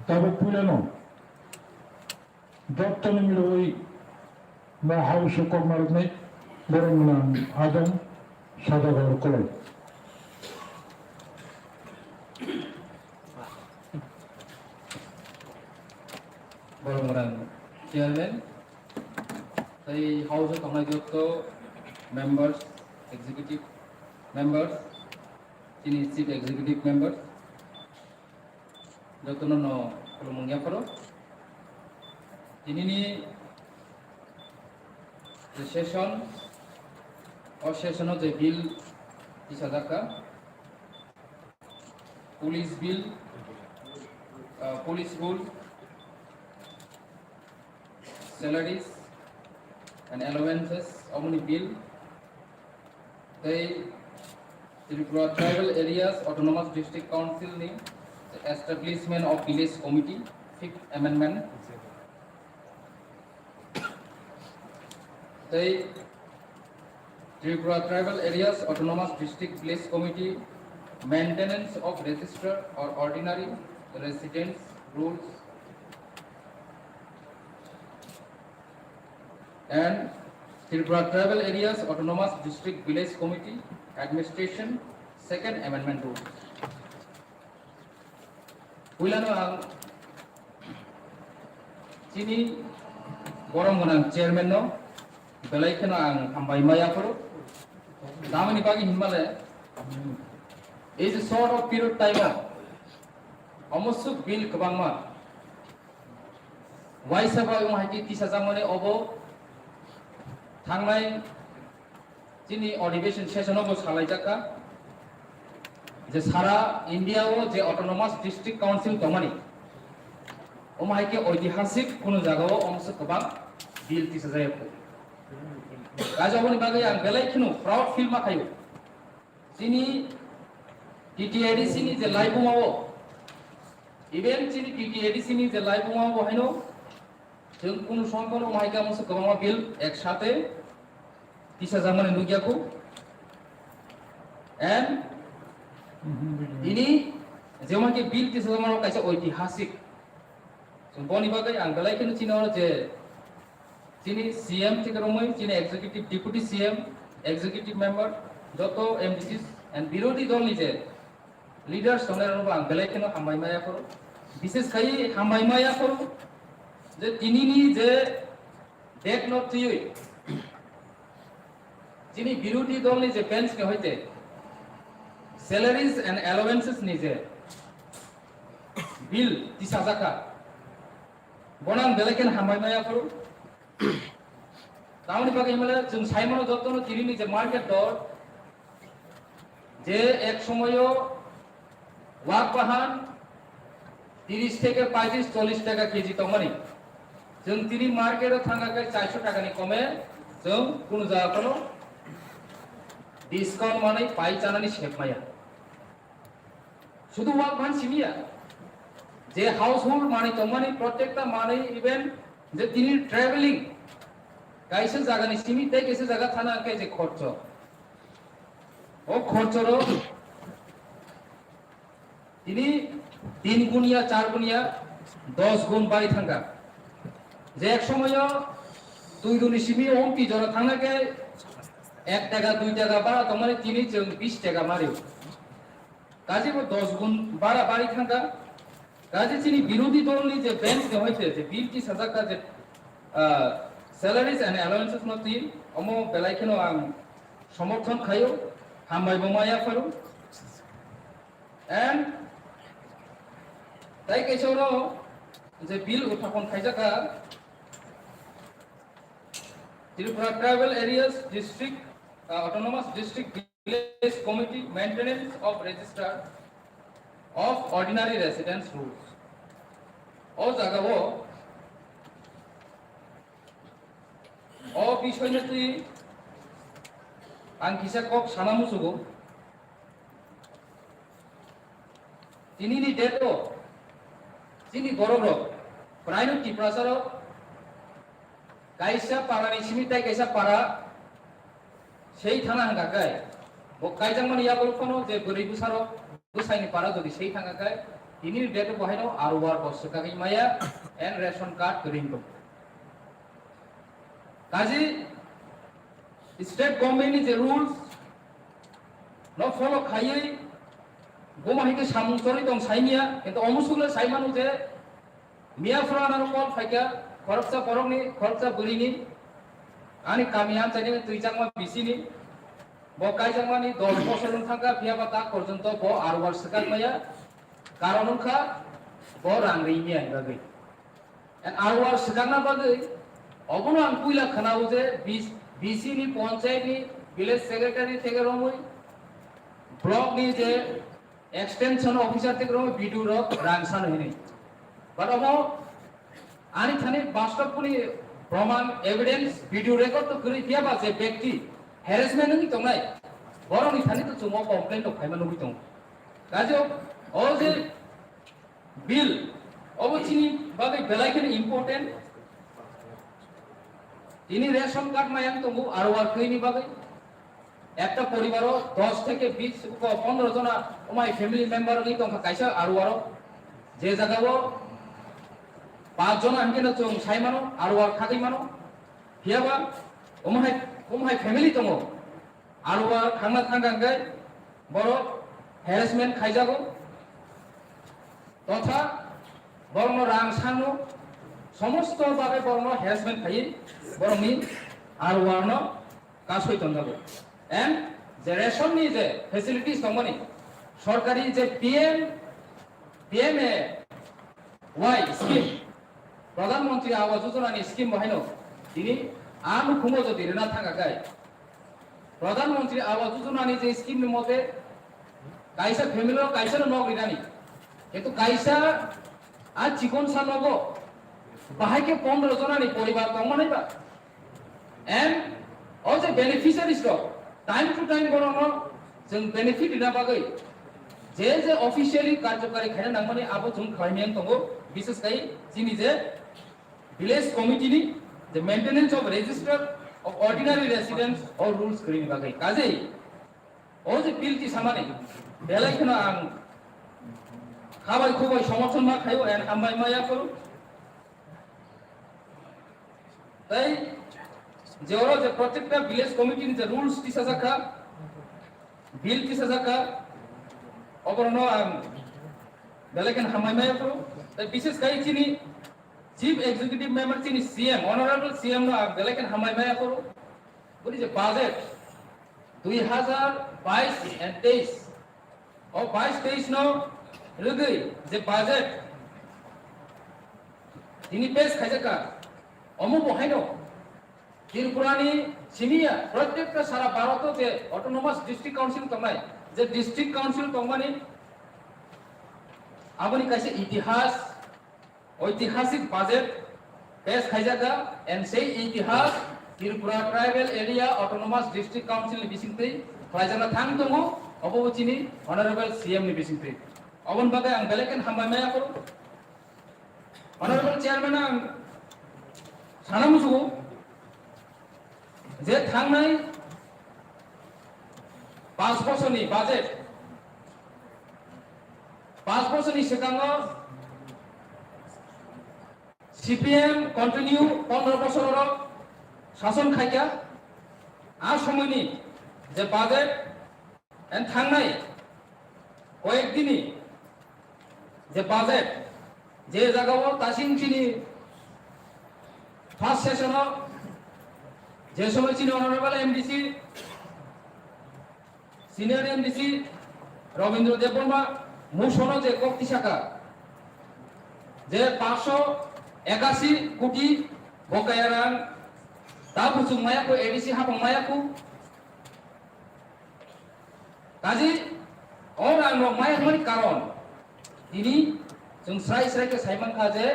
তবে পুরানো দপ্তরে মিলে ওই হাউস কর্মারণে বরং নাম আদম সদাগর করে বরং চেয়ারম্যান তাই হাউস কর্মযুক্ত মেম্বার্স এক্সিকিউটিভ মেম্বার্স তিনি চিফ এক্সিকিউটিভ মেম্বার্স যতন মুঙ্গিয়াফोरो दिनैनि सेसन और सेसनाव जे बिल दिसाजाखा police bill police rule salaries and allowances omni bill they Tripura tribal areas autonomous district council ni establishment of village committee fifth amendment they Tripura tribal areas autonomous district village committee maintenance of register or ordinary residence rules and Tripura tribal areas autonomous district village committee administration second amendment rules Wilano ang sini borong nang chairman no belai kena ang ambai maya poro damani pagi himale is a sort of period time almost bill kabangma why saba yung haki tisajamone obo थांनाय जिनि अधिवेशन सेशनाव सालायजाखा जे सारा इंडियाव जे autonomous district council दमानि ओमाहायके ऐतिहासिक कोनो जागाव अंश गोबां bill तिसाजायखो गाजावनि बागै आं बेलायखिनु proud feel माखायो जिनि TTADC नि जे लाइबुमाव इवेन जिनि टीटीएडीसी नि जे लाइबुमाव बहायनो जों कोनो समखौनो ओमाहायके अंश गोबां बिल एक साथे Tisa zaman Nugiaku and ini zaman ke bill tisa zaman kaisa ऐतिहासिक सुबोनी बागै आं गलायखिनो चिनो जे चिनि सीएम थिकरमै चिनि executive deputy CM executive member जतो एमडीसी एंड विरोधी दलनि जे लीडर्स दंनायरनबो आं गलायखिनो हामबायमाया करो विशेष खाय हामबायमाया करो जे तिनिनि जे डेट नट थियै जिनि विरोधी दल नि जे बेंच के होते salaries and allowances नि जे बिल दिसाजाखा बनां बेलेकेन हामबायमाया करो तावनि बागै माने जों साइमन दत्तनो तिरिनि जे मार्केट दर जे एक समयो वाक बाहान 30 থেকে 35 40 টাকা কেজি तमानि जों तिरि मार्केटआव थांगाखै 400 टाकानि कमे जों कुनु जायगाखौनो डिस्काउंट माने पाई जानानै सेबमाया शुद्ध वाक भान सिमिया जे हाउस होल्ड माने तमानि प्रत्येकटा माने इवेन जे तिनि ट्रैवलिंग कायसे जागानि सिमि ते कैसे जागा थाना के जे खर्च ओ खर्चरो तिनि 3 गुण या 4 गुण या 10 गुण बाई थांगा जे एक समय 2 गुणनि सिमि ओंकि जरा थांना के 1 টাকা 2 টাকা বাড়া তোমার তিনি 20 টাকা মারিও কাজে 10 গুণ বাড়া বাড়ি থাকা কাজে চিনি বিরোধী দলনি যে বেঞ্চ নে হইতে যে বিল কি সাজা কাজে salaries and allowances নতি অমো বেলাইখনো আং সমর্থন খাইও হামবাইবো মায়া ফারো এন্ড তাই কেছনো যে বিল উত্থাপন খাইজাকা Tripura tribal areas district autonomous district village committee maintenance of register of ordinary residence rules o jagao o bishoy na tui ang kisa kok sanamu sugo tinini deto tini gorogro praino tiprasaro kaisa parani simitai kaisa para sei thana hangakai bo kaijang mani ya bolkono je gori busaro busaini para jodi sei thangakai ini data bahino arwar bos kaki maya and ration card kering to kaji state government ni je rules no follow khayai goma hike samung tori tong saimia কিন্তু অমুসুলে সাইমানু যে মিয়া ফ্রানার call ফাইকা খরচা করংনি খরচা বুলিনি ani kamian chani tui changma bisini bo kai changmani 10 বছর থাকা বিয়াবা তা পর্যন্ত bo arwar sakak maya karon kha bo rang rini ai bagai and arwar sakakna bagai obono ang puila khanau je BC ni panchayat ni village secretary থেকে রমই block ni je extension officer থেকে রমই BDO ro rangsan hini but obo ani thani বাস্তব পুনি প্রমাণ evidence video record তো করে দিয়া বা যে ব্যক্তি হ্যারাসমেন্ট নি তংনাই বরং ইথানি তো চুমো কমপ্লেইন তো খাইমা নবি তং কাজে ও যে বিল অবচিনি বাগে বেলাইকেন ইম্পর্টেন্ট তিনি রেশন কার্ড মায়াং তঙ্গু আরো আর কইনি বাগে একটা পরিবারও 10 থেকে 20 15 জনা ওমাই ফ্যামিলি মেম্বার নি তং কাইসা আরো যে জায়গাও 5 জন আনকে না চং সাইমানো আরওয়ার খাগৈ মানো হিয়াবা ওমহাই ফ্যামিলি তঙ্গ আরওয়ার খাংনা থাঙ্গাঙ্গাই বড় হ্যারাসমেন্ট খাইজাগো তথা বর্ণ রাং সানো সমস্ত ভাবে বর্ণ হ্যারাসমেন্ট খাই বরংনি আরওয়ারনো কাসই তঙ্গাগো এন্ড যে রেশন নি যে ফ্যাসিলিটিস তঙ্গনি সরকারি যে পিএমএ ওয়াই স্কিম প্রধানমন্ত্রী আবাস যোজনানি স্কিম বাহাইনো তিনি আনু খুমো যদি রেনা থাকাকাই প্রধানমন্ত্রী আবাস যোজনানি যে স্কিম নি মতে কাইসা ফ্যামিলি কাইসা নগ রিনানি কিন্তু কাইসা আর চিকন সা নগ বাহাইকে 15 জনানি পরিবার তংমানাইবা এন্ড ও যে বেনিফিশিয়ারিজ র টাইম টু টাইম গরনো जों বেনিফিট না বাগৈ যে অফিশিয়ালি কার্যকারী খাইনা নাংমানি আবো जों খাইমেন তঙ্গো বিশেষ কাই যিনি যে village committee ni the maintenance of register of ordinary residents or rules kring bagai kajei o je bill ti samane belai khona ang khabai khobai সমর্থন ma khayo and hambai maya koru tai je oro je প্রত্যেকটা village committee ni je rules ti sajaka bill ti sajaka oborno ang belai khona hambai maya koru tai বিশেষ kai chini chief executive member চিনি CM honourable CM no বেলেকেন হামাই মায়া করো বলি যে budget 2022 and 23 O 22 23 no রগই যে budget তিনি পেশ খাইজাকা অমু বহাইনো ত্রিপুরানি সিনিয়া প্রত্যেকটা সারা ভারততে autonomous district council তংনাই যে ডিস্ট্রিক্ট কাউন্সিল তংমানি আবনি কাইছে ইতিহাস ঐতিহাসিক বাজেট পেশ খাইজাকা এন্ড সেই ইতিহাস Tripura tribal area autonomous district council বিসিংতৈ খাইজানা থাং দङ অববচিনি অনারেবল সিএম नि বিসিংতৈ অবন বাগে আং বেলেকেন হামবাইমায়া করো অনারেবল চেয়ারম্যান আং সানামুসু যে থাংনাই 5 বছরনি বাজেট 5 বছরনি সেকাঙ্গ সিপিএম কন্টিনিউ 15 বছর শাসন খাইকা আর সময়নি যে বাজেট এন্ড থাংনাই কয়েকদিনই যে বাজেট যে জায়গাও তাসিংচিনি ফার্স্ট সেশন যে সময় চিনি honourable MDC senior MDC Rabindra Debbarma মুশন যে কক্তি শাখা যে 581 কোটি বকেয়া রাং তা বুচুং মায়াকু এডিসি হাপং মায়াকু কাজী ও রাং মায়াকমানি কারণ তিনি जों স্রাই স্রাইকে সাইমান খাজে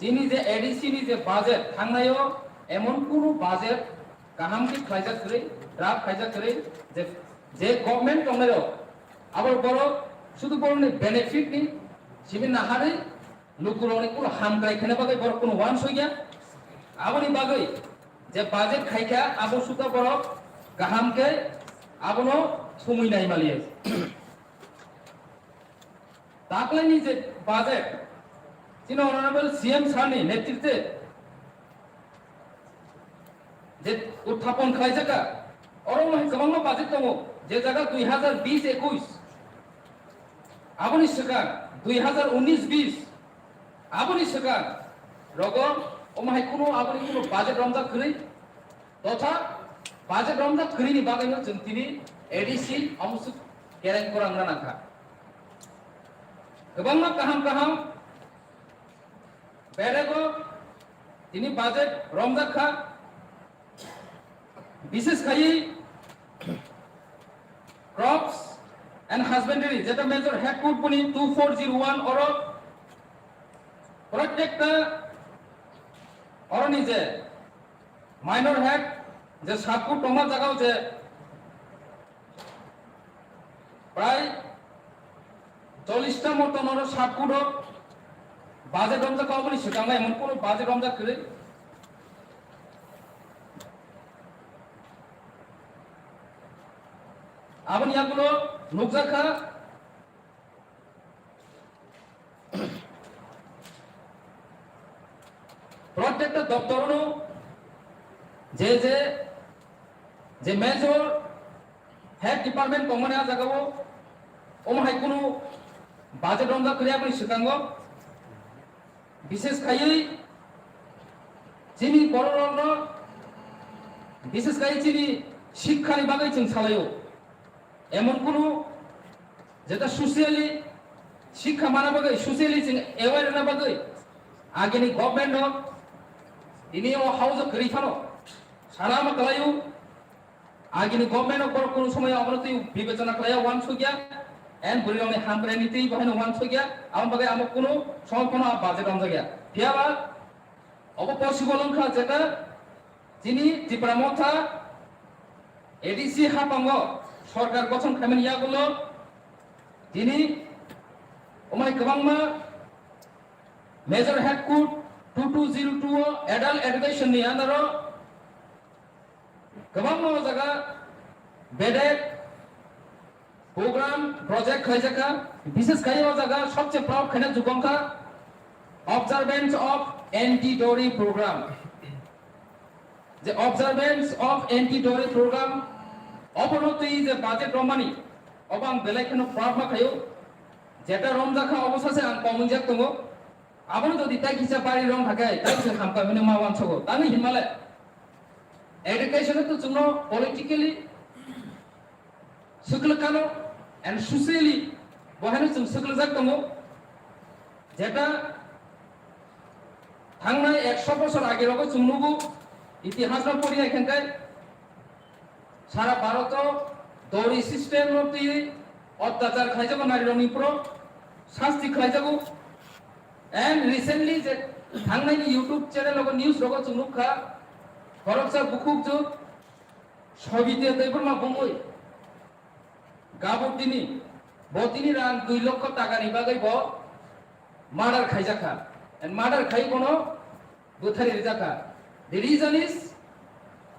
যিনি যে এডিসি নি যে বাজেট থাংনায়ও এমন কোন বাজেট কাহামকি খাইজা করে ড্রাফট খাইজা করে যে গভর্নমেন্ট তংনায়ও আবার বড় শুধু বড় বেনিফিট নি সিমিন নাহারে লুকুরনি কোন হামগ্রাই খানে বাগে বড় কোন ওয়ান সইয়া আবনি বাগে যে বাজেট খাইকা আবো সুতা বড় গাহামকে আবনো সময় নাই মালিয়ে दाखलैनि जे बाजेट जोंनि अनारेबल सीएम सारनि नेतृत्वे जे उत्थापन खालामजागा अरमाय गोबां बाजेट दङ जे जायगा 2020-21 आबनि सिगां 2019-20 आबनि सिगां रग अमाय कुनु आबनि कुनु बाजेट रमजा खरै तथा बाजेट रमजा खरैनि बागैनो जों दिनै एडिसि अमुसुक गेरें कोरांना नांखा गोबां गाहाम बेरेगो दिनै बाजेट रमजाखा विशेष खायै क्रप्स एंड हस्बेंडरी जेटा मेजर हेड कोड पनि 2401 और प्रत्येकटा अरनि जे माइनर हेड जे सातकुट टमा जागाव जे प्राय 40टा मतन और सातकुट बाजेट रमजा कावनि सिगांनाय मोन कोनो बाजेट रमजा खरै आबनि यागुलो नुकजाखा प्रत्येकटा दप्तरनो जे मेजर हेड डिपार्टमेंट कमने आ जागावो ओमहाय कुनु बाजेट रमजा खरै आबनि सिगांगो विशेष खायै जिनि बर'रावनो विशेष खायै जिनि शिक्षानि बागै जों सालायो एमन कुनु जेटा सोशियली शिक्षा माना बागै सोशियली जों एवेयर ना बागै आगेनि गभर्नमेंट हो इनि ओ हाउस खरिफानो सारा मा कलायो आगेनि गभर्नमेंट हो कुनु समय अबनति विवेचना कलाया वान सुगिया एन बुरियावनि हामप्रेनिति बहायनो वान सुगिया आम बागै आम कुनु समपना बाजेट रमजा गया फियाबा अब पसिबल अंखा जेटा जिनि दिप्रामथा एडिसि हापांगो सरकार गठन खालामनाय यागुलो दिनै ओमाय गोबांमा major head code 2202 adult education नि आन्दाराव गोबां जायगा बेडेड प्रोग्राम प्रोजेक्ट खायजाका विशेष खायै जायगा सबसे प्राउड खायना जुगंखा observance of anti dowry programme जे observance of anti dowry programme अपनति जे बाजेट रमानी अबां बेलेखनो प्रार्थना खायो जेटा रमजाखा अबसासे आं कमनजाक दङ आबनो जदि ताइखिसा बारि रम थाखाय ताइखिसा खामखामिनो मावान सगो तानि हिमाले एडुकेशन तो जोंनो पलिटिकली सुक्लकानो एंड सोशियली बहायनो जों सुक्लजाक दङ जेटा थांनाय 100 बोसोर आगेरावबो जों नुगौ इतिहासनो पढ़िनाय खेंखाय सारा भारत दौरी सिस्टेम अत्याचार खायजागो नारीरनि प्रो शास्ति खायजागो एंड रिसेंटली जे थांनायनि यूट्यूब चैनल लोगो न्यूज लोगो जुनुखा खरकसा बुकुक जो सबिते दैफोरमा बुंगोय गाबोदिनी बतिनि रां 2 लाख टाकानि बागै ब मार्डर खायजाखा एंड मार्डर खाय कोनो बुथारि रिजाखा द रीजन इज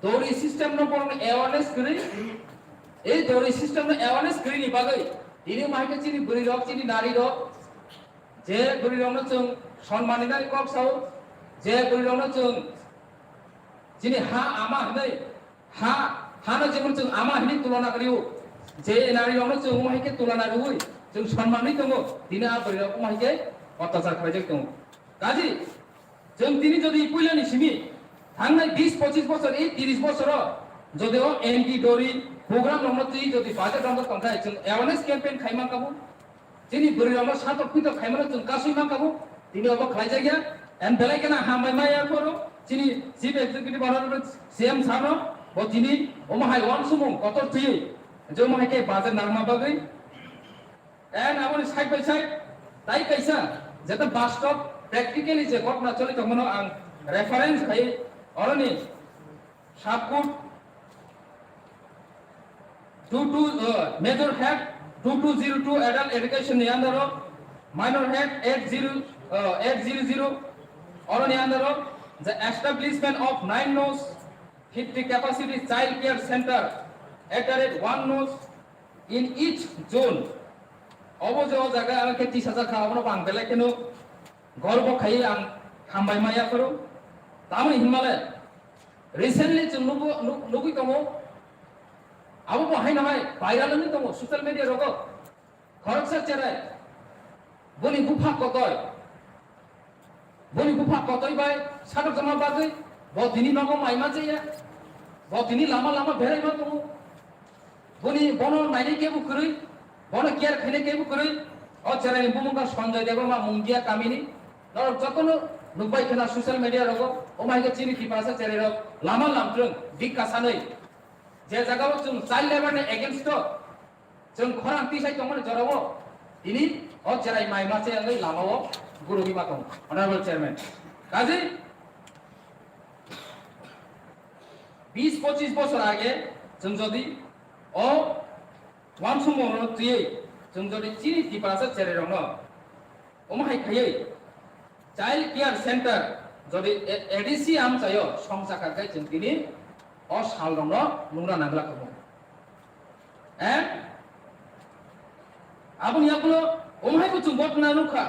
दौरी सिस्टेम नो पर अवेयरनेस करी ए दौरी सिस्टेम नो अवेयरनेस करी नि बागै दिनै माइके चिनि बुरि रक चिनि नारी रक जे बुरि रकनो जों सन्मानिनाय कक्साव जे बुरि रकनो जों जिनि हा आमा हनै हानो जेमन जों आमा हनै तुलना करियो जे नारी रकनो जों माइके तुलना रुय जों सन्मानै दङ दिनै आ बुरि रक माइके अत्याचार खालायजों दङ गाजी जों दिनै जदि पयलानि सिमी थांनाय 20-25 बोसोर 30 बोसोर जदिও एंटी डोरी प्रोग्राम रमती जदि बाजेट रमत तंखाय जों अवेयरनेस कैंपेन खायमा काबु जिनि बुरि रमत सात फिट खायमा जों गासैमा काबु दिनै अब खायजा गया एन बेलायकेना हामाय माया करो जिनि चीफ एग्जीक्यूटिव भारत सीएम सानो ब दिनै ओमाहाय वन सुमुं कतर थुयै जो माहायके बाजेट नामा बागै एन आबनि साइड बाय साइड ताई कैसा जेता बास्तव प्रेक्टिकली जे घटना चलित मनो आं रेफरेंस खाय अरनि सातकुट 22 मेजर हेड 2202 एडल्ट एजुकेशन नि अंदर माइनर हेड 800 अरनि अंदर the establishment of 9 nodes 50 capacity child care center at one node in each zone অবজে ও জায়গা আমাকে 30,000 খাওয়ানো বাং বেলে কেন গল্প খাই আং হামবাই মায়া করো তামনি হিমালয় রিসেন্টলি जों नुबुइ दङ আবু বাহাই নামাই ভাইরালনি दङ সোশ্যাল মিডিয়া রগ খরকসা চেরাই বনি গুফা কতই বাই সাদক জমা বাগৈ বদিনি নগ মাইমা जाया বদিনি লামা লামা বেরাইমা दङ বনি বন নাইনি কেবু কरै বন কেয়ার খাইনে কেবু কरै ও চেরাই বুমুকা সঞ্জয় দেবমা মুঙ্গিয়া কামিনি নর যতনো नुबाय खोना सोशल मिडिया रग ओ माइके चिनि किपासा चेरे रग लामा लामत्रं बिग कासानै जे जागाव जों चाइल्ड लेबारनि एगेन्स्ट जों खरां तिसाय दंमोन जराव दिनि ओ चेराय माइ मासे आंगै लामाव गुरु बिमा दं अनारेबल चेयरमैन काजै 20-25 বছর আগে जों যদি ও ওয়ান সময় তুই जों যদি চিনি কিপাसा चेरे रग ও माइ खायै चाइल्ड केयर सेंटर যদি এডিসি আম চাইও সংসাকারকাই जों दिनै ও সাল দङ नुना नांगला कबो एन आबुन याकुलो ओमहायबो जों बटना नुखा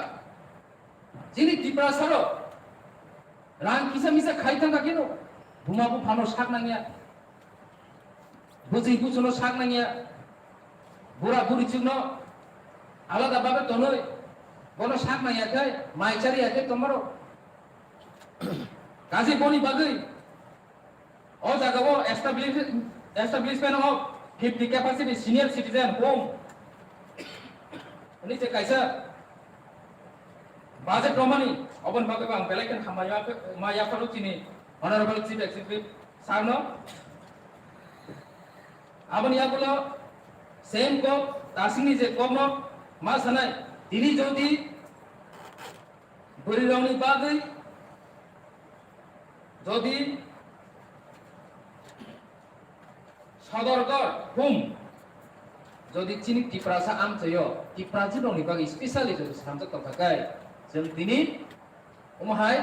जिनि टिप्रासारो रां किसा मिसा खाइथांगा केनो बुमाबु फानो साक नांगिया बुजि गुसुनो साक नांगिया बुरा बुरि चिनो आलादा बाबे तनै বনো শাক নাইয়াখাই মাইচারি আকে তোমারো কাজী বনি বাগৈ ও জাগাবো establishment of 50 capacity senior citizen home নিচে কাইসা বাজেট রমানি অবন বাগৈ বাং বেলেকেন খামায়া মায়া ফালো চিনি অনারেবল চিফ এক্সিকিউটিভ সারনো আবন ইয়াগুলো সেম কো তাসিনি যে কম মা সানাই তিনি যদি বরিরাউনি বাগৈ যদি সদরগড় হুম যদি চিনি টিপ্রাসা আম চাইও টিপ্রাজি রংনি বাগৈ স্পেশালি যদি সামজক তকাই जों তিনি ওমহাই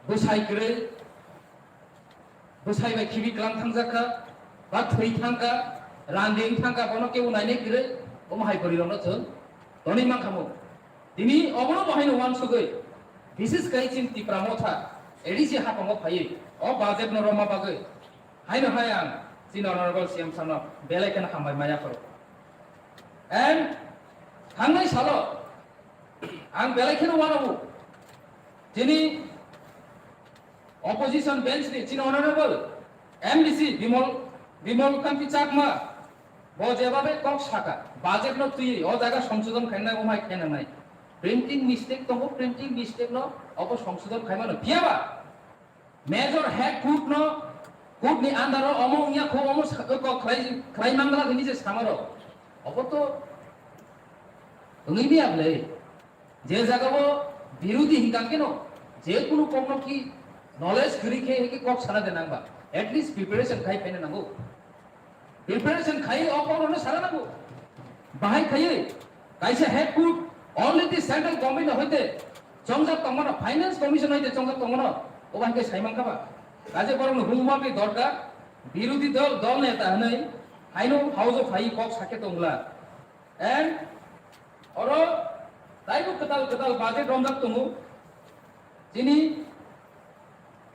বসাইগ্रै বসাইবাই খিবি গ্লাম থাंजाखा বা थै थांगा रान्दिं थांगा बनो केउ नायने ग्रै ওমহাই বরিরাउनो जों धनी मांखामो दिनी अबनो बाहायनो वानसुगै बिसेस गाय चिन टिप्रामथा एडिसि हापांगो फायै अ बाजेट न रमा बागै हायनो हायां चिन अनारेबल सीएम सानो बेलायकेन हामबाय मायाफोर एन थांनाय सालो आं बेलायकेन वानाबो दिनी अपोजिशन बेंच नि चिन अनारेबल एमडीसी बिमल कांति चाकमा बजेबाबे कक साका बाजेट न तुई ओ जागा संशोधन खाइना ओमाय खाइना नाय प्रिंटिंग मिस्टेक दङ प्रिंटिंग मिस्टेक न अब संशोधन खाइमानो बियाबा मेजर हेड कुट नि आन्दार अमो या खो अमो को खाइ मांगला नि जे सामारो अब तो नङै बियाबले जे जागाबो बिरोधी हिंगा केनो जे कुनु कमनो की नॉलेज गरिखे के कक साना देनांबा एटलिस्ट प्रिपरेशन खाइ पेने नांगौ प्रिपरेशन खाइ अकरनो सारा नांगौ बाहाय खायै काइसे हेड कुट only the central government হইতে জংজাক তংমন ফাইনান্স কমিশন হইতে জংজাক তংমন ও বাহিকে সাইমান কাবা কাজে বরং হুমাপি দরকার বিরোধী দল নেতা হই হাইনো হাউজ অফ হাই কক সাকে তংলা এন্ড অর তাইবো কতাল বাজেট রমজাক তংমু যিনি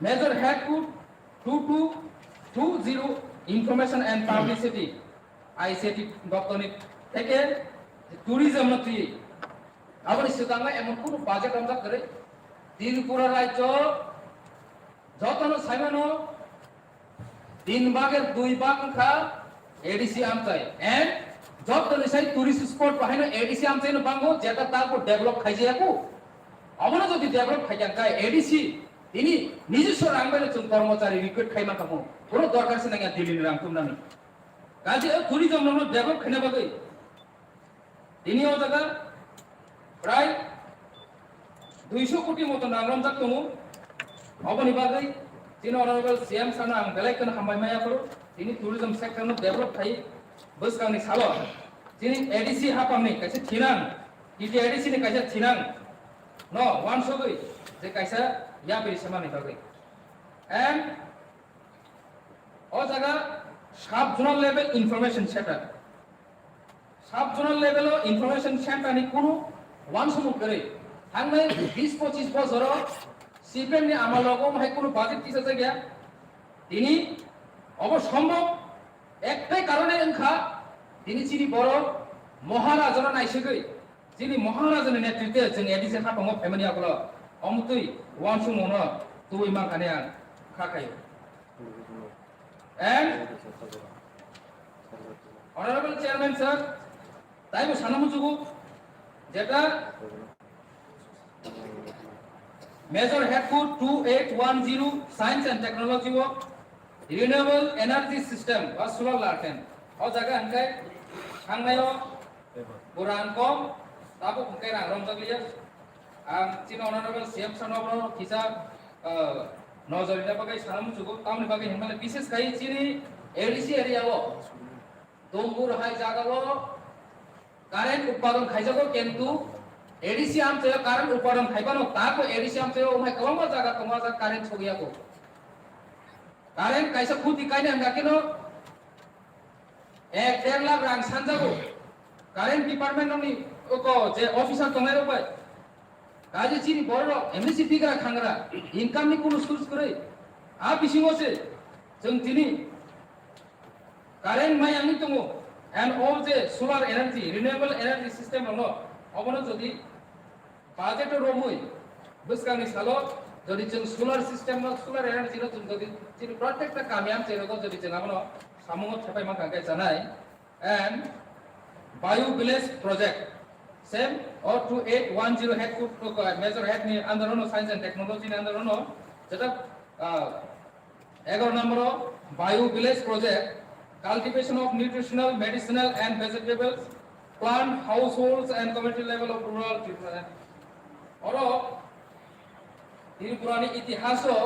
মেজর হেড কুট 2220 ইনফরমেশন এন্ড পাবলিসিটি আইসিটি দপ্তর থেকে ট্যুরিজম মন্ত্রী আবার সিদ্ধাঙ্গ এমন কোন বাজেট আমরা করে ত্রিপুরা রাজ্য যতন সাইমানো 3 ভাগের 2 ভাগ খা এডিসি আমতাই এন্ড যতন সাই টুরিস্ট স্পট বাহাইনো এডিসি আমতাইনো বাঙ্গো যেটা তারপর ডেভেলপ খাইজিয়াকু অবনা যদি ডেভেলপ খাইজাঙ্কা এডিসি তিনি নিজস্ব রাংবাইলে जों কর্মচারী রিক্রুট খাইমা কামো কোন দরকার আছে না দিল্লি রাং তুমনানি কাজে টুরিজম ন ডেভেলপ খাইনা বাগৈ তিনি ও জায়গা প্রায় 200 কোটি মতো নাগরম জাক দङ অবনি বাগৈ তিনি অনারেবল সিএম সানা आं बेलायकेन हामबाय मायाफोर তিনি टुरिजम सेक्टर न डेभलप थायो बोसगांनि सालो তিনি एडीसी हापामनि काइसे थिनां इति एडीसी नि काइसे थिनां न वान सगै जे काइसा या बे समानि बागै एन्ड अ जागा साब zonal level information centre sub zonal level information centre ni কোনো ওয়ান সমুট করে থাংনাই 20-25 বছর সিপিএম ni আমার লগম হাই কোনো বাজেট কিসে জায়গা তিনি অবসম্ভব একটাই কারণে এনখা তিনি চিনি বড় মহারাজারা নাইসেগৈ যিনি মহারাজাनि নেতৃত্বে जों एडिसि हाफाङाव फेमिलि आगोलाव अमुतुइ वान समावनो तुइ माखाने आं खाखायो and honorable chairman sir তাইবো সানামু जुगु যেটা major head code 2810 science and technology ও রিনিউয়েবল এনার্জি সিস্টেম বা সোলার লার্টেন ও জায়গা হানকাই थांनायाव बुरान कम ताबो खुंखाय रां रंजागलिया आं चिन अनारेबल सीएम सानब्र किसा नजरिना बागै सानामु जुगु तामनि बागै हिमाले विशेष खाय चिनि एडिसि एरियाव दंगुर हाय जागाव कारेन्ट उत्पादन खायजागो किन्तु एडिसि आमचे कारेन्ट उत्पादन खायबानो ताको एडिसि आमचे ओमाय गोबां जागा दङ जा कारेन्ट सगियागो कारेन्ट कायसा खुति कायने हांगाकिनो 1.5 लाख रां सानजागो कारेन्ट डिपार्टमेन्ट नि ओको जे अफिसार दंनाय रबाय काजे चिनि बड़ एमएससी फिग्रा खांग्रा इनकाम नि कोनो सोर्स करे आ बिसिङावसो जों दिनै कारेन्ट माय आंनि दङ एन्ड अल जे solar energy renewable energy system दङ अबनो जदि बाजेट रमै बसकानि सालो जदि जों सोलार सिस्टेम सोलार एनार्जी जों जदि चिनि प्रत्येकटा कामियाम चेरगो जदि जों आबनो सामुङाव थाफाय माखांगाय जानाय end bio village project same or 2810 head cook major head ni under no science and technology ni under no jeta 11 number bio village project cultivation of nutritional medicinal and vegetables plant households and community level of rural development oro tiripurani itihaso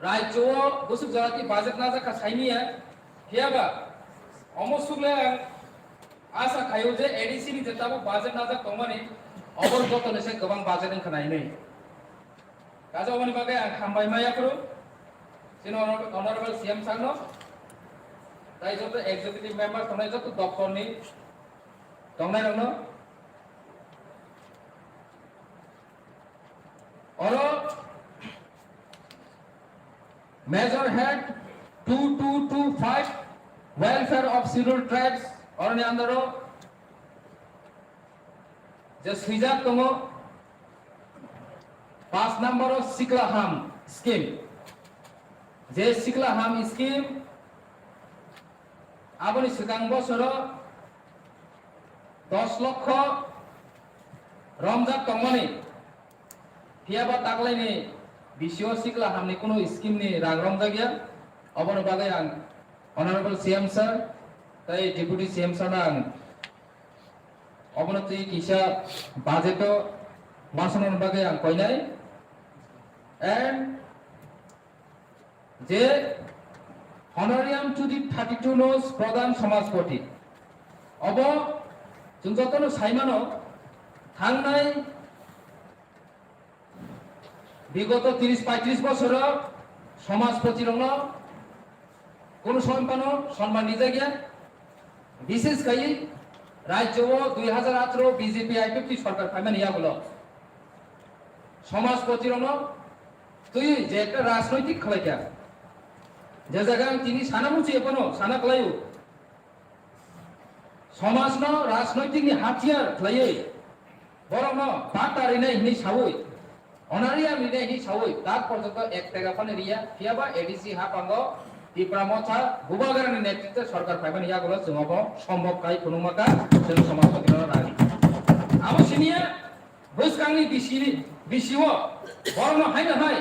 rajyo busuk jarati budget na jaka sainiya hiaba omosule आशा खायो जे ADC नि जेताबो budget नाजा कमानि अबरगत नसे गोबां budget ओंखारनाय नै गाजावनि बागै आं खामबाय मायाफोर जिन अनारेबल सीएम सानो ताइ जत एग्जीक्यूटिव मेंबर थानाय जत दफ्तरनि दंनाय दंनो अरो major head 2225 welfare of scheduled tribes और ने अंदर जो सुइजाब दङ 5 नम्बर सिक्लाहाम स्कीम जे सिक्लाहाम स्कीम आबनि सिगां बोसोर 10 लक्ष रमजाब दङनि फियाबा तागलायनि बिसिओ सिक्लाहामनि कोनो स्कीमनि रां रमजा गैया अबनो बागै आं अनारेबल सीएम सर ताई डेपुटी सीएम सानां अबनति किसा बाजेट मासनन बागै आं कयनाय एन्ड जे हनोरियाम टू दि 32 नोस प्रधान समाजपति अब जों जतनो साइमानो थांनाय विगत 30-35 बছর समाजपति रंग कोन सम्पानो सम्मान निजा गया विशेष कई राज्य 2018 बीजेपी आईपीएफटी सरकार फाइमान यागलो समाजपति रंग तुई जे एक राजनैतिक खलाइया जे जगह तिनी सानामुची एपनो साना खलायु समाजनो राजनैतिक नि हाथियार खलायै बरनो पाटारिनै नि सावै अनारिया मिने नि सावै दा पर्यन्त एक टाका फाने रिया फियाबा एडिसि हापांगो दिप्रामथा गुबागारनि नेतृत्व सरकार फाइमान यागलो जोंबो सम्भव काई खुनुमाका जों समाजपति रानि आवसिनिया बसकांनि बिसिओ बरनो हायनो हाय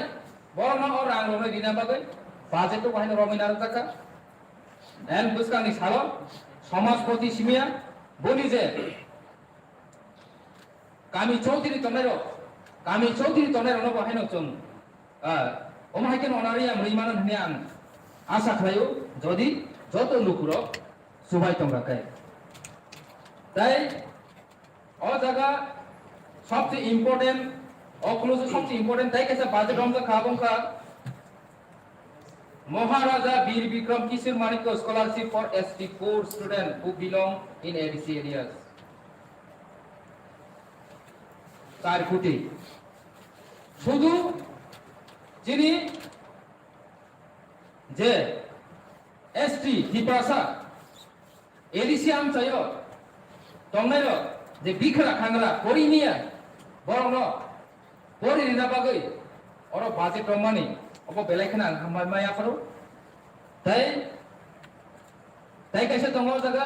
बरनो और रांनो दिना बागै बाजेट बाहायनो रमिनार जाका एन बसकांनि सालो समाजपति सिमिया बोली जे कामी चौधरी तनायरो न बाहायनो जों ओमाहायकेन अनारिया मरिमानन हने आं आशा खालायो जदि जत लुकुरो सुबाय तंगाखाय ताई ओ जागा सबचेয়ে इम्पोर्टेंट अक्लुज सबचेয়ে इम्पोर्टेंट ताई कैसे budget Ramzan खाबंखा Maharaja Bir Bikram Kishore Manikya Scholarship for ST poor students who belong in ADC areas. 4 কোটি শুধু যিনি যে এসটি টিপাসা এডিসি আমচায় দंनाय যে বিখরা খাংরা পরিনিয়া বরং পরিনিনা বাগৈ অর বাজেট রমানি অব বেলাইখানা হামাय मायाफोराव তাই কাছে দङ জায়গা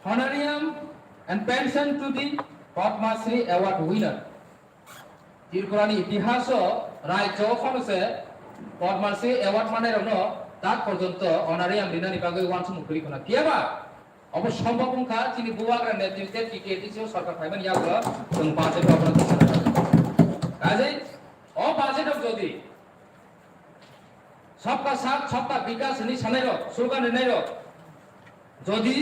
honorarium and pension to the Padma Shri award winner ত্রিপুরানি ইতিহাস রাজ্য ফানুসে Padma Shri award মানে রনো তাক পর্যন্ত অনারিয়াম রিনানি বাগৈ ওয়ান সমুখরি কোনা কিয়াবা অব সম্ভবংখা যিনি বুয়াগ্রা নেতৃত্বে টিকেটিসি সরকার ফাইমান ইয়াগো जों বাজেট অবরোধ কাজে ও বাজেট যদি सबका साथ सबका विकास नि सानाय स्लोगान होनाय যদি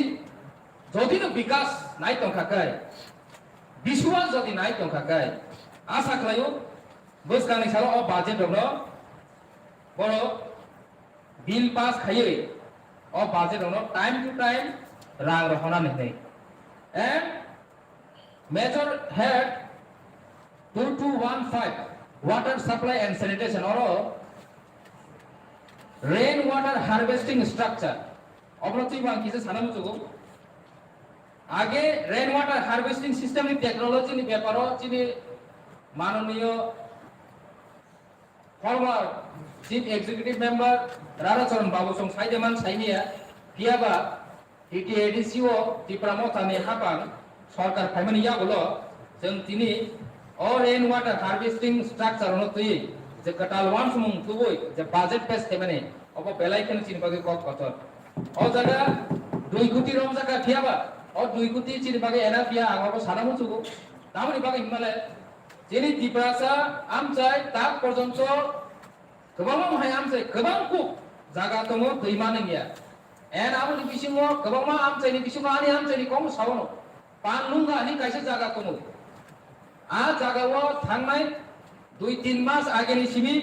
যদি বিকাশ নাই তংখাকাय বিश्वास যদি নাই তংখাকাय आशा खालायो बोसगांनि सायाव अ बाजेट दङ बड़ बिल पास खायो अ बाजेट दङ टाइम टू टाइम रां रहनानै नै and major head 2215 water supply and sanitation or rain water harvesting structure অবনতি বাকি যে সানামু জগো আগে রেন ওয়াটার হারভেস্টিং সিস্টেম নি টেকনোলজি নি ব্যাপার চিনি মাননীয় ফরমার চিফ এক্সিকিউটিভ মেম্বার রারাচরণ বাবু সং সাইদেমান সাইনিয়া কিয়াবা টিটিএডিসিও টিপ্রামতানি হাপান সরকার ফাইমানি ইয়াগুলো जों তিনি অ রেন ওয়াটার হারভেস্টিং স্ট্রাকচার অনুতই যে কটাল ওয়ান সমুং তুবই যে বাজেট পেস থেমানে অব বেলাইখানে চিনবাগে কক কতর অ জায়গা 2 কোটি রং জায়গা থিয়াবা অ 2 কোটি চিনবাগে এনাফিয়া আগব সানামু চুগো তামনি বাগে হিমালয় যিনি ত্রিপুরাসা আমচাই তাক পর্যন্ত गोबां हाय আমচাই गोबां कुक জায়গা दङ दैमानिया एन आबनि बिसिङाव गोबां আমচাইनि बिसिङाव आनि আমচাइनि कम सावनो पानलुंगा नि कायसे জায়গা दङ आ জায়গাও थांनाय 2-3 मास आगेनि सिबि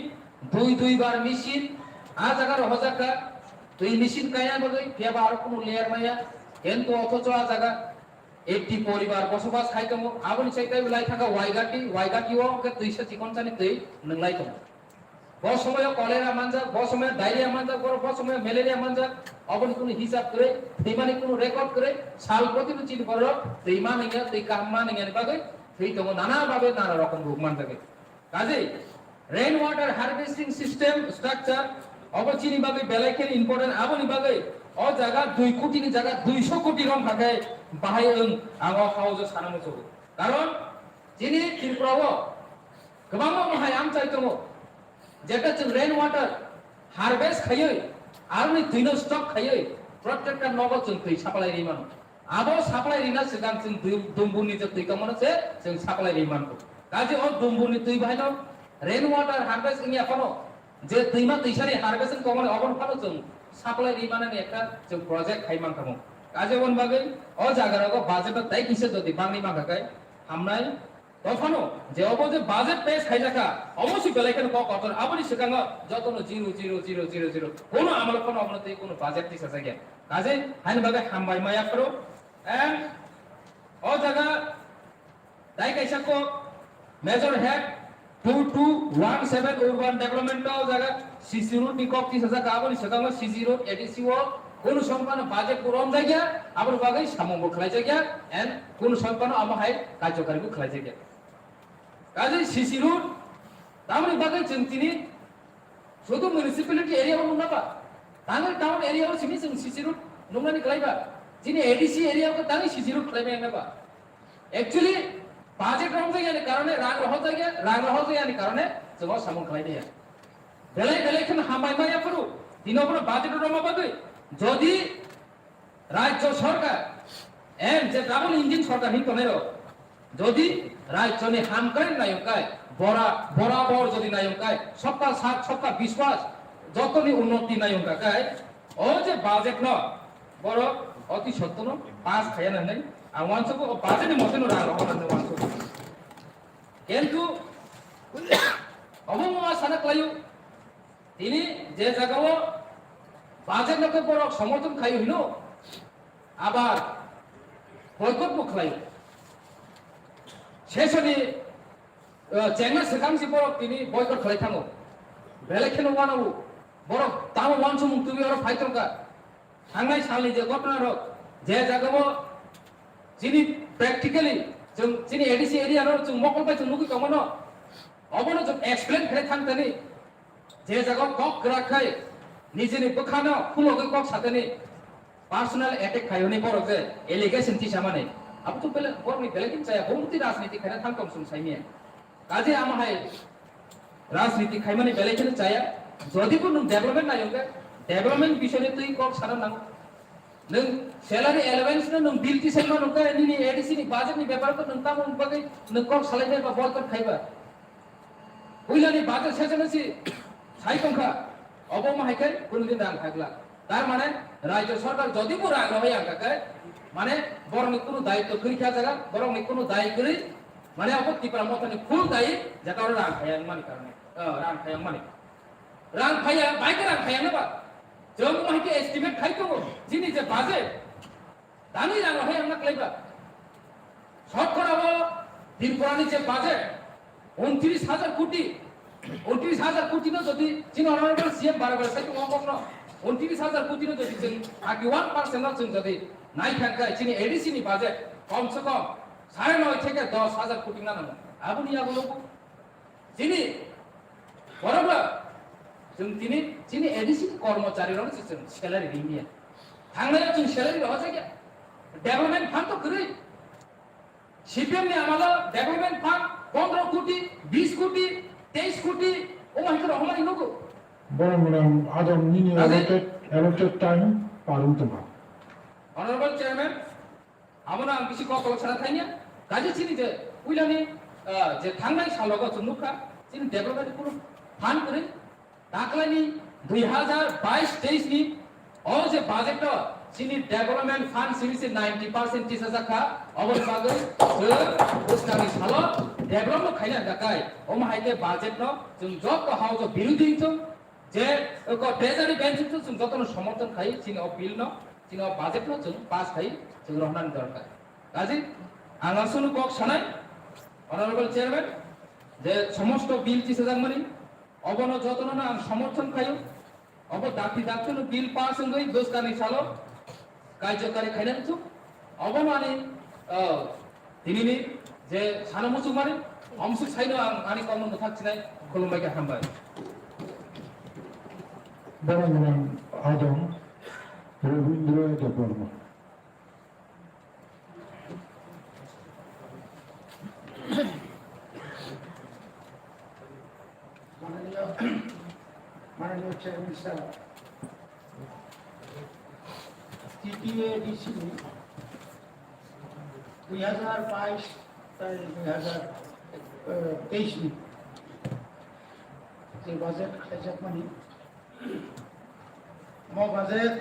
2 बार मेसिन आ জায়গা রহজাকা 2 মেশিন কায়া বলে ফেবা আর কোন লেয়ার মায়া কিন্তু অথচ आ জায়গা একটি পরিবার বসবাস খাইতম আবনি চাইতাই লাই থাকা ওয়াইগাটিও কে 200 চিকনচানি তৈ নংলাই দম বড় সময় কলেরা মানজা বড় সময় ডায়রিয়া মানজা বড় সময় ম্যালেরিয়া মানজা অবনি কোন হিসাব করে তেমানি কোন রেকর্ড করে সাল প্রতি চিন বড় তেমানিয়া তৈ কামমানিয়া বাগে সেই তো নানা ভাবে নানা রকম রোগ মান থাকে কাজে rain water harvesting system structure অবচিনি ভাবে বেলাইকের ইম্পর্টেন্ট আবনি ভাবে অ জায়গা 2 কোটি নি জায়গা 200 কোটি রং থাকে বাহাই আগো হাউজ সানামু চগো কারণ যিনি ত্রিপুরাও गोबां हाय আমচাই दङ যেটা जों রেন ওয়াটার হারভেস্ট খাयो आरो नि दैनो स्टक खायो प्रत्येकटा नगद जों दै साप्लाय रिमान आबो साप्लाय रिना सिगां जों दुमबुनि जे दै कमनसे जों साप्लाय रिमानखौ काजे अ दुमबुनि दै बाहायनो रेन वाटर हारभेस्ट इनि आफानो जे दैमा दैसानि हारभेस्टिं कमन अबन फानो जों साप्लाय रिमाननि একটা जों प्रोजेक्ट खाइमान खामो काजे वन बागै अ जागारागो बाजेट ताइ किसे जदि बांनि मागाकाय हामनाय তখনো যে অব যে বাজেট পেস খাইজাকা অবশ্যই বেলাইখান ক কতন আপনি সেখানে যতন 00000 কোন আমল কোন অবনতি কোন বাজেট দিছে জায়গা কাজে হাইন ভাবে হামবাই মায়া করো এন্ড ও জায়গা তাই কাইসা কো মেজর হেড 2217 urban development জায়গা সিসি রোড নিকক 30000 আপনি সেখানে সিসি রোড এডিসিও কোন সম্পাদন বাজেট পুরম জায়গা আপনি বাগৈ সামঙ্গ খলাই জায়গা এন্ড কোন সম্পাদন আমহাই কার্যকারী খলাই জায়গা কাজে সিসি রোড তামনি বাগৈ চিন্তিনি শুধু মিউনিসিপ্যালিটি এরিয়াও নবা তাঙ্গল টাউন এরিয়াও সিমি সিসি রোড নমনানি খলাইবা যিনি এডিসি এরিয়াও তানি সিসি রোড খলাইবা নেবা एक्चुअली বাজেট রং জায়গাनि কারণে রাং রহ জায়গাनि কারণে जों सामंग खलाय देया बेलाय बेलायखन हामबाय माया फरु दिनोबो बाजेट रमा बागै যদি রাজ্য সরকার এন্ড যে ডাবল ইঞ্জিন সরকার হিন কনেরো যদি রাজ্যনি হামকাই নায়কায় বরাবর যদি নায়কায় সবকা সাথ সবকা বিশ্বাস যতনি উন্নতি নায়কায় ও যে বাজেট ন বড় অতি সত্য ন পাস খায় না নাই আওয়ানসব বাজেট মতেন রাগ হন ওয়ানসব কিন্তু অবমা সানা যে জায়গাও বাজেট লোকের বড় সমর্থন খাই হইল আবার বয়কট মুখলাই শেষে চেঙ্গা সেখামসি বড় তিনি বয়কট খাই থাঙ্গো বেলেখেন ওয়ানাবো বড় তাও ওয়ানসু মুক্তি আর ফাইতঙ্কা थांनाय सालनि जे घटना रक जे जागाव जिनि प्रेक्टिकली जों जिनि एडिसि एरिया र जों मकलबाय जों नुगि दंमोन अबनो जों एक्सप्लेन खालाय थांतनि जे जागाव कक ग्राखाय निजेनि बखानो फुलगै कक सातनि पर्सनल अटैक खायनि बरक जे एलिगेशन ति सामाने अब तो बेले बरनि बेलेकिन जाया बहुमति राजनीति खायना थांतम सुं साइमिया काजे आमाहाय राजनीति खायमानि बेलेकिन जाया जदिबो नों डेभलपमेन्ट नायंगे डेभलपमेन्ट बिषयनि तुइ कक साना नांगौ नों सैलारि एलावेन्स नों बिल ति साइमा नोंका निनि एडिसि नि बाजेटनि बेपारखौ नोंता मोन बागै नों कक सालायनाय बा बयकट खायबा उइलानि बाजेट सेजनसि साइकंखा अबो माहायखाय कुनदिन रां थागला तार माने राज्य सरकार जदिबो रां होय आंकाय माने बरनि कोनो दायित्व खैखा जागा बरनि कोनो दायि करि माने अबो तिपरा मतनि फुल दायि जाका रां खाया मानि कारणे रां खाया मानि रां खाया बाइक रां खाया ना बा जों माहिती एस्टिमेट खायतो जिनि जे बाजेट दानि रां होय आंना क्लेबा शतकराबो त्रिपुरानि जे बाजेट 29,000 कोटी 29,000 कोटी न जदि जिन अनारेबल सीएम बारबार साइतो अमकनो 29,000 कोटी न जदि जों 31% न जों जदि नायखांखाय जिनि एडिसि नि बाजेट कम से कम 9.5 থেকে 10,000 कोटी ना नामो आबुनि आगुलो जिनि बराबर जों जिनि एडिसि कर्मचारी रन जों सैलारि रिमिया थांनाय जों सैलारि रहा जाय डेभलपमेन्ट फान्ड तो करै सीपीएम ने आमाला डेभलपमेन्ट फान्ड 15 कोटी 20 कोटी 23 कोटी ओ माहिती रहमानि नको Borong Adam Nini allotted time Parintama. Honorable Chairman आमोना आं बिसि कल साना थाइनिया गाजि सिनि जे उइलानि जे थांनाय सालाव जों नुखा जिनि डेभलपमेन्ट कोनो फान्ड करै दाखलानि 2022-23 नि अ जे बाजेट जिनि डेभलपमेन्ट फान्ड सिरिसे 90% टिसा जाखा अबर बागै जों बोसनानि साल डेभलपमेन्ट खायना दाखाय ओ माहायते बाजेट न जों जब हाउ जो बिरुदि जों जे को ट्रेजारि बेंच जों जतन समर्थन खाय जिनि बिल न जिनि बाजेट न जों पास खाय जों रहनानि दरकार गाजि आं आसनु कक सानाय अनारेबल चेयारमैन जे समस्त बिल टिसा जागमानि अबनो जतन आं समर्थन खायो अब दाखि दाखिनो बिल पास होंगै बोसनानि साल कार्यकारी खायनानै छु अबनो आनि दिनैनि जे सानो मुसुमारि हमसु साइनो आं आनि कमन थाखिनाय खुलुमबाय हामबाय Borong Adam Ravindra Deparma. माननीय चेयरमैन साहब TTADC 2022 2023 में जे बजेट खायजाक मानि मो बजेट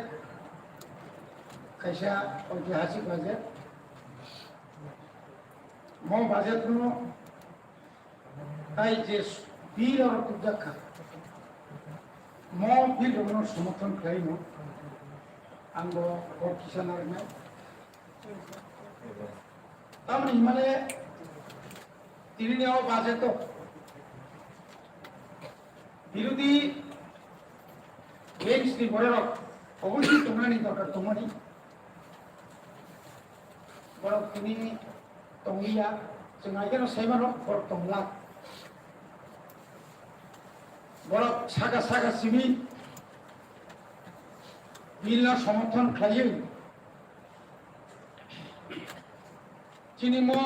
खायसा ऐतिहासिक बजेट मो बजेट नो ताई जे बिल और तुजका मो बिल नो समर्थन खायनो आंगो किसान आरना तामनि माने तिरिनियाव बाजेट बिरोधी बेंच नि बरक अबश्य तंगनानि दरकार तंगनि बरक तिनि तंगिया जों आइगेनो साइमानो बर तंगला बरक सागा सागा सिबि बिलना समर्थन खायो चिनिमो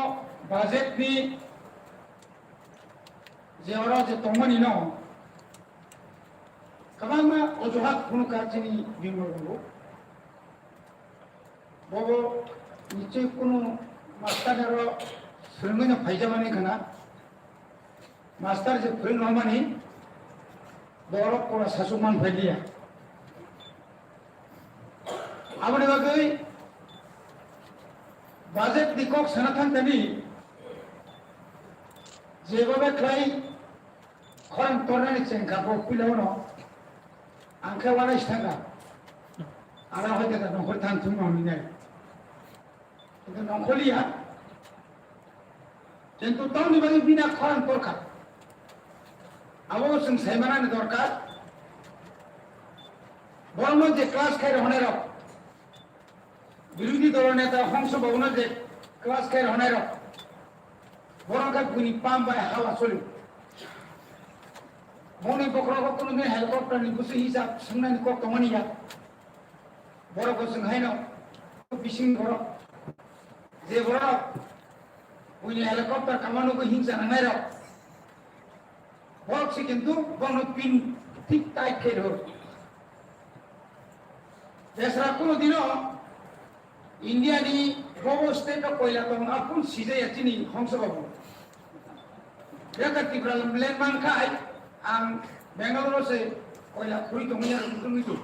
बाजेट नि जे अरा जे तंगनि न कबांमा अजहात कोनो काजिनि बिमरगो बबो निश्चय कोनो मास्टाररो सोलोंनो फायजामानि खाना मास्टार जे फोरोंमानि बर' कोना सासुमान फायलिया आबनि बागै बाजेट निकक सनाथान तनि जेबाबे क्लाइ खरां तोरनानि चेंका बपिलावनो angka wala istanga ara hoite ta nongkol tan tum honi nai itu nongkoli ya কিন্তু তাও নিবাদি বিনা খরান দরকার আবশ্যক সাইমানানি দরকার বরং যে ক্লাস খাই হনের বিরোধী দল নেতা হংস ভবন যে ক্লাস খাই হনের বরং গুনি পাম বাই হাওয়া চলি মনে বকর কোনদিন হেলিকপ্টার নি বুঝে হিসাব সংনানি কক তমানিয়া বড় কোসং হাইনো বিশিং বড় যে বড় উনি হেলিকপ্টার কামানো কো হিংসা নাই রাও বক্সি কিন্তু বন পিন ঠিক টাইট খেয়ে ধর দেশরা কোনদিনও ইন্ডিয়ানি গভর্নমেন্ট স্টেট কইলা তো আপন সিজে আছিনি হংস বাবু রেকাতি ব্রাল লেনমান খাই আম বেঙ্গালুরু সে কইলা খুরি তো মিয়া তুমি তো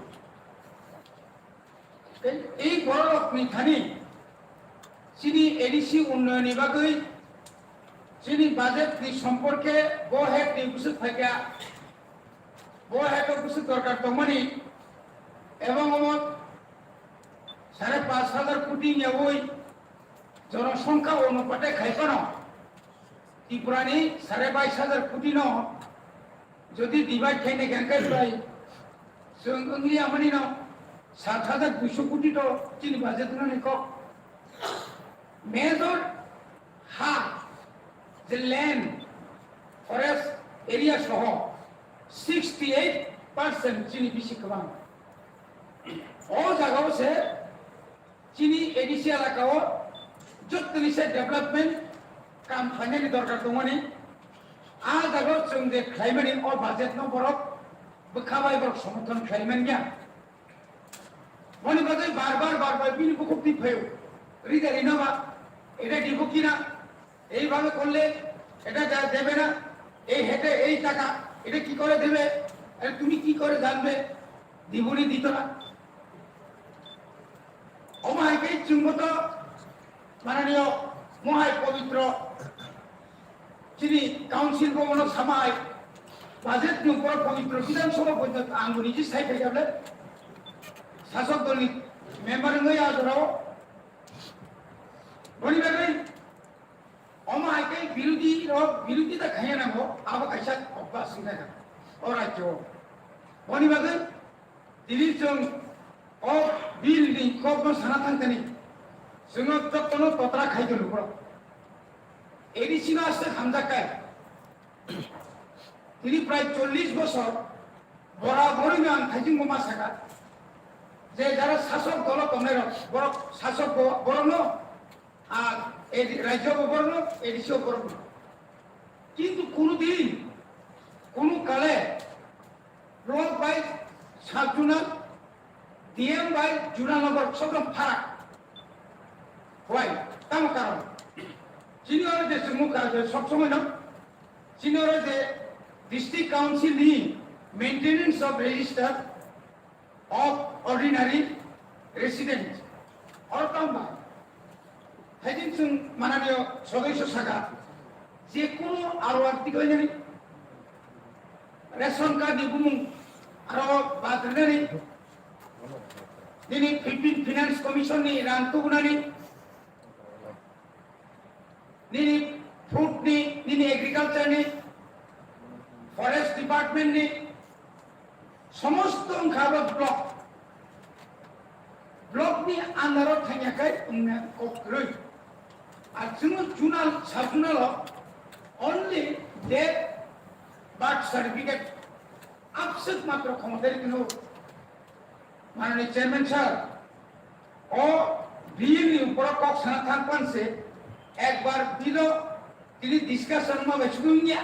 এই বড় আপনি খানি চিনি এডিসি উন্নয়নী বাগৈ চিনি বাজেট নি সম্পর্কে বহেড নি কিছু থাকা বহেড কিছু দরকার তমানি এবং আমার 5,500 কোটি নেবই জনসংখ্যা অনুপাতে খাইপানো ত্রিপুরানি 22,500 কোটি ন যদি ডিভাইড খাইনে গ্যাংকাই প্রায় সঙ্গলি আমানি ন 7,200 কোটি তো চিনি বাজেট না নিক major half the land forest area সহ 68% চিনি বেশি কমান ও জায়গাও সে চিনি এডিসি এলাকাও যতনি সে ডেভেলপমেন্ট কাম ফাইনালি দরকার দমনি আ জায়গাও जों যে ক্লাইমেট ও বাজেট ন বরক বখাবাই বরক সমর্থন ক্লাইমেট গিয়া মনে বাজে বারবার বিনি বুকুতি ফেউ রিদা রিনোভা এটা দিব কিনা এইভাবে করলে এটা যা দেবে না এই হেটে এই টাকা এটা কি করে দেবে আরে তুমি কি করে জানবে দিবনি দিত না অমায়কে চুম্বত মাননীয় মহায় পবিত্র যিনি কাউন্সিল ভবন সামায় বাজেট উপর পবিত্র বিধানসভা পর্যন্ত আঙ্গু নিজে সাইড হয়ে যাবে শাসক দল মেম্বার হয়ে আদরাও বলিবেন অমায়কে বিরোধিতা খাইয়ে নাগো আবো কাইসা অভ্যাস না ও রাজ্য বনিবাগে দিলিজন ও বিল্ডিং কব সানা থাকতেনি जोङो যতন ততরা খাইতে লুকর এডিসিনা আসতে খামজাকায় তিনি প্রায় 40 বছর বরাবরই মান খাইজিং মা সাকা যে যারা শাসক দল তমের বড় শাসক বরণ আর এই রাজ্য বরণ এডিসি বরণ কিন্তু কোনদিন কোন কালে ব্লক বাই সাতজুনা ডিএম বাই জুনানগর সব ফারাক হয় তার কারণ সিনিয়র যে মুখ আছে সবসময় না সিনিয়র যে ডিস্ট্রিক্ট কাউন্সিল নি maintenance of register of ordinary resident অর্থাৎ হাইজিন जों মাননীয় সদস্য শাখা যে কোনো আরো আর্থিক হয়ে জানি রেশন কার্ড নিবুমুং আরো বাদরেনি দিনি ফিলিপিন ফিনান্স কমিশন নি রান্তগুনানি নিনি ফুড নিনি এগ্রিকালচার নি ফরেস্ট ডিপার্টমেন্ট নি সমস্ত খাবার ব্লক নি আন্দারও থাইয়াকাই রই আর जोङो जुनाल साबजुनाल only death birth certificate upset মাত্র ক্ষমতার কিন্তু মাননীয় চেয়ারম্যান স্যার ও বিএনপি উপর কক সানা থাকপান সে একবার দিল তিনি ডিসকাশন মা বেসুনিয়া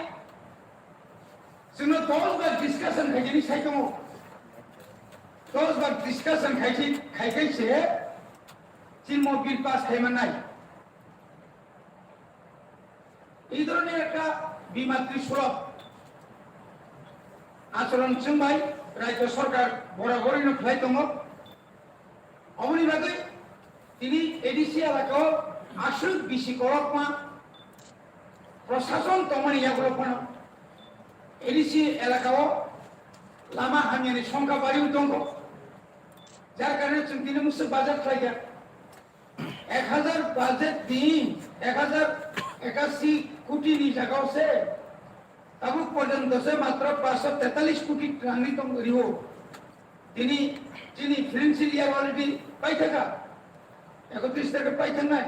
जोङो 10 বার ডিসকাশন খাইনি সাইতম 10 বার ডিসকাশন খাইছে চিনম বিল পাস খাইমান নাই এই ধরনের একটা বিমাতৃ সুলভ আচরণ जोंबाय রাজ্য সরকার বরাবরই ফ্লাই দङ অমনি বাদে তিনি এডিসি এলাকাও আসল বিসি করকমা প্রশাসন তমানি ইয়াগুলো এডিসি এলাকাও लामा हानियानि संख्या बारियाव दङ যার কারণে जों दिनै मुसुर बाजार खालायगोन 1000 बाजेट दिन 1081 কোটিनि জায়গাयावसो दाबो पर्यन्तसो मात्र 543 কোটি रांनि दं रिहो दिनै फाइनेंशियल ইয়ার अलरेडी पाइ थाखा 31 तारिख पाइ थांनाय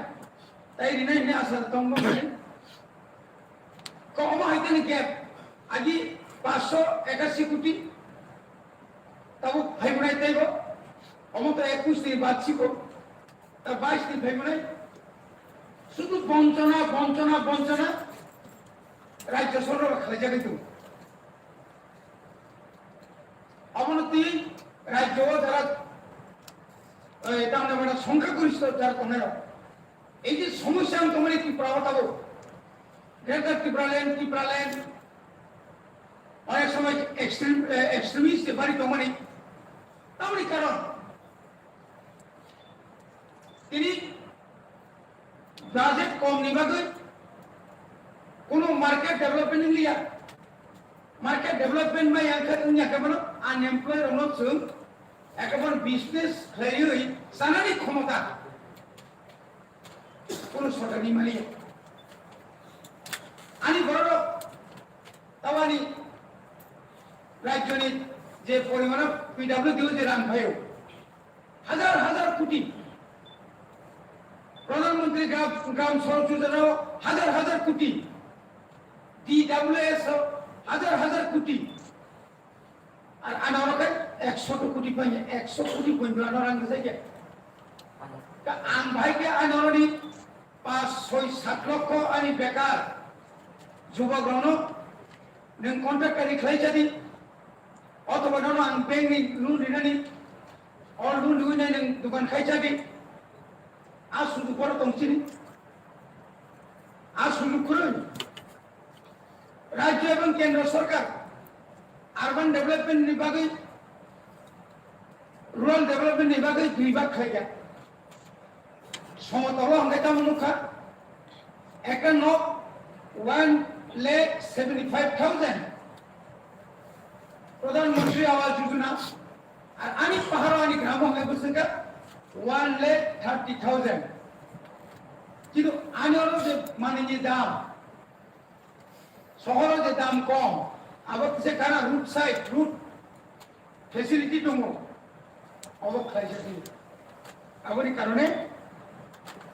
তাই ঋণের আশা দङ মানে কম হাইতেন গ্যাপ আজি 581 কোটি তাবো ভাইবনাই তাইব অমত 21 দিন বাদছিব তা 22 দিন ভাইবনাই শুধু বঞ্চনা বঞ্চনা বঞ্চনা রাজ্য সরকার খালি জায়গায় তো অবনতি রাজ্য যারা এটা আমরা সংখ্যাগরিষ্ঠ যারা তোমরা এই যে সমস্যা তোমার কি প্রভাব গ্রেটার ত্রিপুরাল্যান্ড অনেক সময় এক্সট্রিমিস্ট বাড়ি তোমার তেমনি কারণ তিনি বাজেট কম নিবাগে কোন মার্কেট ডেভেলপমেন্ট লিয়া মার্কেট ডেভেলপমেন্ট মা একেবারে আনএমপ্লয়েড অনুচ্ছেদ একেবারে বিজনেস খাইই সানানি ক্ষমতা কোন সরকারি মালিয়া আনি বড় তাওয়ানি রাজ্যনি যে পরিমাণ পিডব্লিউডি যে রান ভাইও হাজার হাজার কোটি প্রধানমন্ত্রী গ্রাম সড়ক যোজনাও হাজার হাজার কোটি ডিডব্লিউএস হাজার হাজার কোটি আর আনারকে 100 কোটি পাই 100 কোটি কইবো আনার আঙ্গ যাইকে তা আং ভাইকে আনারনি 5-6-7 লক্ষ আনি বেকার যুবকগণ নों কন্ট্রাক্টরি খাইছাদি অথবা নন আং ব্যাংকনি লুন দিনানি অল লুন লুইনাই নों দোকান খাইছাদি আসুদু বড় তংচিনি আসুদু করে রাজ্য এবং কেন্দ্র সরকার আরবান ডেভেলপমেন্ট বিভাগে রুরাল ডেভেলপমেন্ট বিভাগে দুই ভাগ খাইয়া সমতল হাঙ্গাইতা মুখা একটা নক 1,75,000 প্রধানমন্ত্রী আবাস যোজনা আর আনি পাহাড় আনি গ্রাম হাঙ্গাই বসেকা 1,30,000 কিন্তু আনি হলো যে মানে যে দাম শহরে যে দাম কম আবার সেখানে রুট সাইড রুট ফেসিলিটি দङ অবক খাইছে আবরি কারণে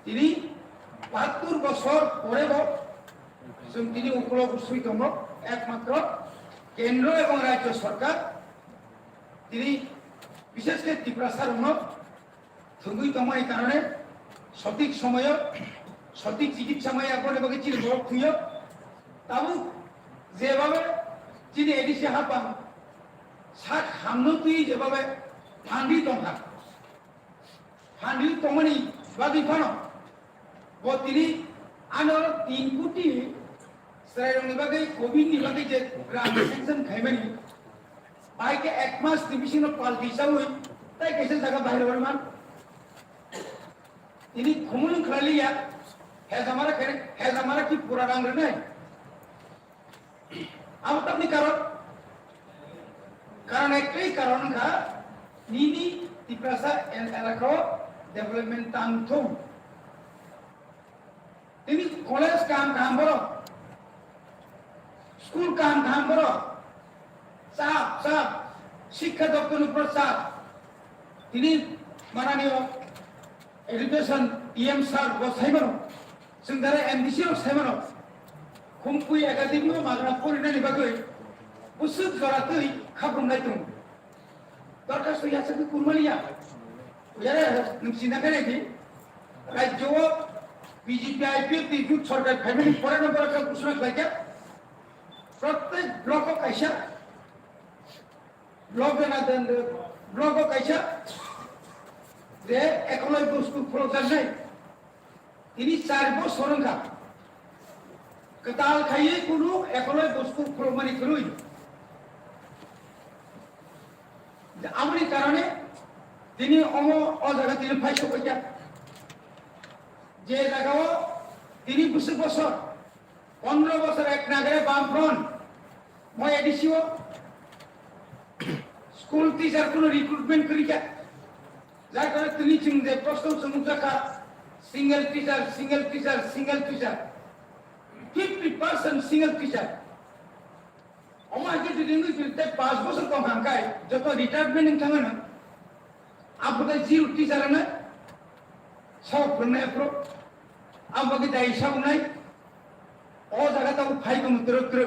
তিনি 72 বছর পরেও তিনি উপলব্ধি দङ একমাত্র কেন্দ্র এবং রাজ্য সরকার তিনি বিশেষ করে ত্রিপুরা সারণ থুগুই দङ এই কারণে সঠিক সময় সঠিক চিকিৎসাময় এখন এবং চিকিৎসা খুঁয় তাবু যেভাবে যিনি এডিসি হাপাম সাত হামনতি যেভাবে ফান্ডি টঙ্কা ফান্ডি টঙ্কানি বাদি ফানো ও তিনি আনার 3 কোটি শ্রেণী বাগে কোভিড নিবাগে যে গ্রাম সেকশন খাইবানি বাইকে এক মাস ডিভিশন পাল্টি যাওই তাই কেসে জায়গা বাইরে বলমান তিনি ঘুমুন খালিয়া হেজ আমারা কি পুরা রঙ রে নাই अब अपनी कारण एकटाई कारण का नीनी तिप्रासा एलाका डेवलपमेंट तांथो तिनी कॉलेज काम बरो स्कूल काम बरो साफ शिक्षा दप्तर ऊपर साफ तिनी माननीय एजुकेशन ईएम सर बसाइबनो जोंदारा एमडीसी बसाइबनो खुंपुई एकाडेमी माग्रा फरायनायनि बागै उसुक जरातै खाब्रमनाय दं दरखास्त यासखौ कुरमालिया यारे नोंसिनाखैनायदि राज्यआव बीजेपी आईपीएफ जुट सरकार फैमिली फरायनो बरका घोषणा खालायखा प्रत्येक ब्लक कायसा ब्लक कायसा जे एकलय बस्तु फरायजानाय তিনি 4 বছর রঙা कताल खाइए कुनु एकलय बस्तु फरमानि करुई আমরি কারণে তিনি অ জায়গা তিনি ফাইসো কইয়া যে জায়গাও তিনি 20 বছর 15 বছর এক নাগরে বামফ্রন্ট মই এডিসিও স্কুল টিচার কোনো রিক্রুটমেন্ট করি কা যার কারণে তিনি যে প্রশ্ন সমুদ্রকা সিঙ্গেল টিচার 50% সিঙ্গেল টিচার আমাকে যদি ইংলিশ 5 বছর কম হাঙ্কায় যত রিটায়ারমেন্ট থামে না আপনাদের জিরো টিচার না সব প্রণয় প্রো আমাকে দায় হিসাব নাই ও জায়গা তো ফাই কম তুরুত্র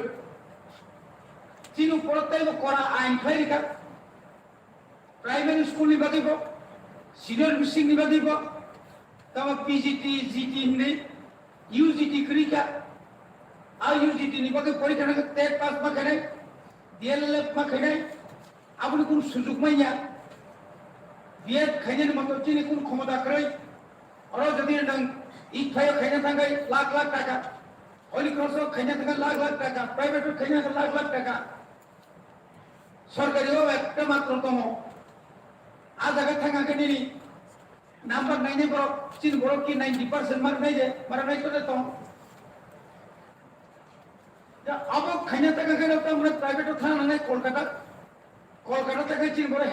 চিনু পড়তে করা আইন খাই রেখা প্রাইমারি স্কুল নিবা দিব সিনিয়র মিশিং নিবা দিব তারপর পিজিটি জিটি নেই ইউজিটি করিকা আর ইউজিটি নিবাকে পরীক্ষা নাকি টেট পাস মাখে নাই ডিএলএফ মাখে নাই আপনি কোন সুযোগ মাইয়া বিএড খাইনের মতো চিনি কোন ক্ষমতা করে আরো যদি ইফাইও খাইনা থাকায় লাখ লাখ টাকা হলি ক্রস খাইনা থাকা লাখ লাখ টাকা প্রাইভেট খাইনা থাকা লাখ লাখ টাকা সরকারিও একটা মাত্র কম আ জায়গা থাকাকে নিনি নাম্বার নাইনে বড় চিন বড় কি 90% মার্ক নাই যে মারা নাই করে তো अब खाने तक अगर तो हमने प्राइवेट था ना कोलकाता तक चिन बड़े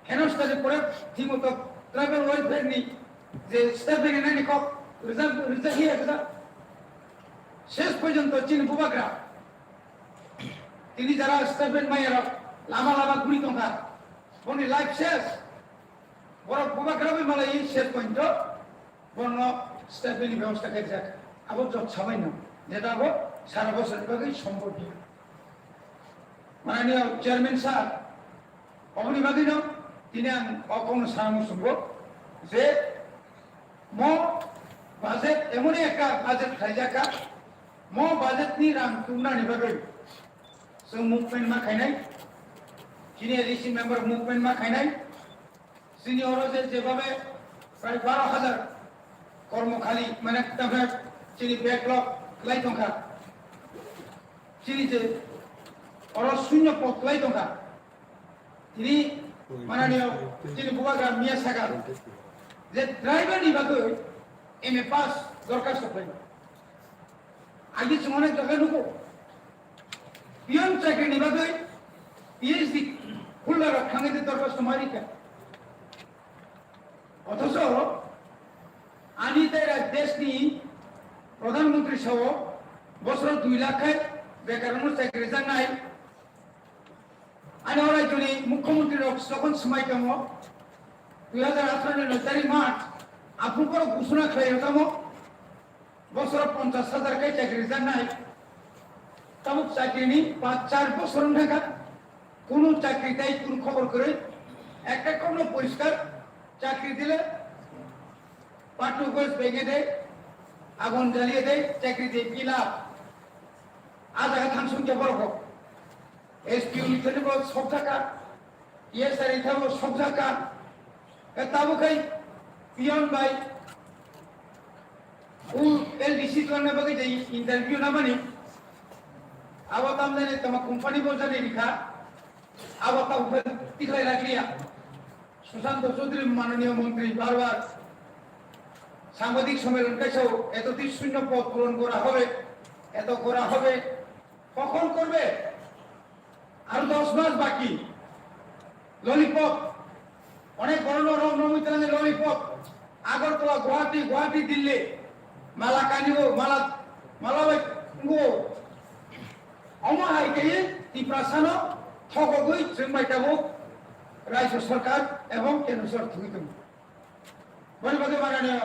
हेनस्ता जो पड़े थी वो तो ट्राइबल वेलफेयर नहीं जे स्टेप लेने नहीं को रिजल्ट ही है क्या शेष पर्यंत चिन बुबाग्रा তিনি যারা স্টেপেন মাইয়ার লামা লামা গুলি টঙ্কা বনি লাইফ শেষ বড় বুবাগ্রামে মালা এই শেষ পর্যন্ত বর্ণ স্টেপেন ব্যবস্থা করে যাক আবার জব সবাই না যেটা আবার সারা বছর বিভাগেই সম্ভব মাননীয় চেয়ারম্যান স্যার অবনিবাদী ন তিনি অকম সারামু সম্ভব যে ম বাজেট এমনই একটা বাজেট খাইজাকা ম বাজেটনি রাং তুমনানি বাগै जों मुभमेन्ट मा खायनाय जिनि रिसिं मेम्बार मुभमेन्ट मा खायनाय जोंनि अराव जेभाबे प्राय 12,000 कर्मखालि माने ताबे जोंनि बेकलग लाइ दंखा जोंनि जे अराव शून्य पद लाइ दंखा दिनै माननीय जोंनि बुबाग्रा मिया सागार जे ड्राइभारनि बागै एमए पास दरखास्त खालामो आगे जों अनेक जायगा नुगौ পিয়ন চাকরি নিবাগৈ পিএইচডি খুললার খাঙ্গিতে দরখাস্ত মারিকা অথচ আনি তাইরা দেশনি প্রধানমন্ত্রী সহ বছর 2 লাখ বেকার চাকরি জানাই আনি রাজ্যনি মুখ্যমন্ত্রী যখন সময় দङ 2018 তারিখ মার্চ আপনার ঘোষণা খাইতাম বছর 50,000 চাকরি জানাই তামুক চাকরি 5-4 বছর ঢাকা কোন চাকরি তাই কোন খবর করে একটা কোন পরিষ্কার চাকরি দিলে পাটু গোস ভেঙে দেয় আগুন জ্বালিয়ে দেয় চাকরি দিয়ে কি লাভ আজ আগে থান সংখ্যা বড় হোক এসপিউ লিখে বল সব টাকা ইএসআর ইথাবো সব টাকা তাবুকাই পিয়ন ভাই ও এলডিসি করনে বাকি যে ইন্টারভিউ না মানি awak tamne tama company bosa ni likha awak ta upar tiklai রাখলিয়া Sushant Chowdhury মাননীয় মন্ত্রী বারবার সাংবাদিক সম্মেলন কাছেও এতটি শূন্য পদ পূরণ করা হবে এত করা হবে কখন করবে আর 10 মাস বাকি ললিপপ অনেক বড় নমিতানে ললিপপ আগরতলা গুয়াহাটি দিল্লি মালা কানিও মালাবাই গো অমাহাইকে টিপ্রাসানো ঠগগৈ जोंबायथागौ রাজ্য সরকার এবং কেন্দ্র সরকার থুইতম বলবাগে মাননীয়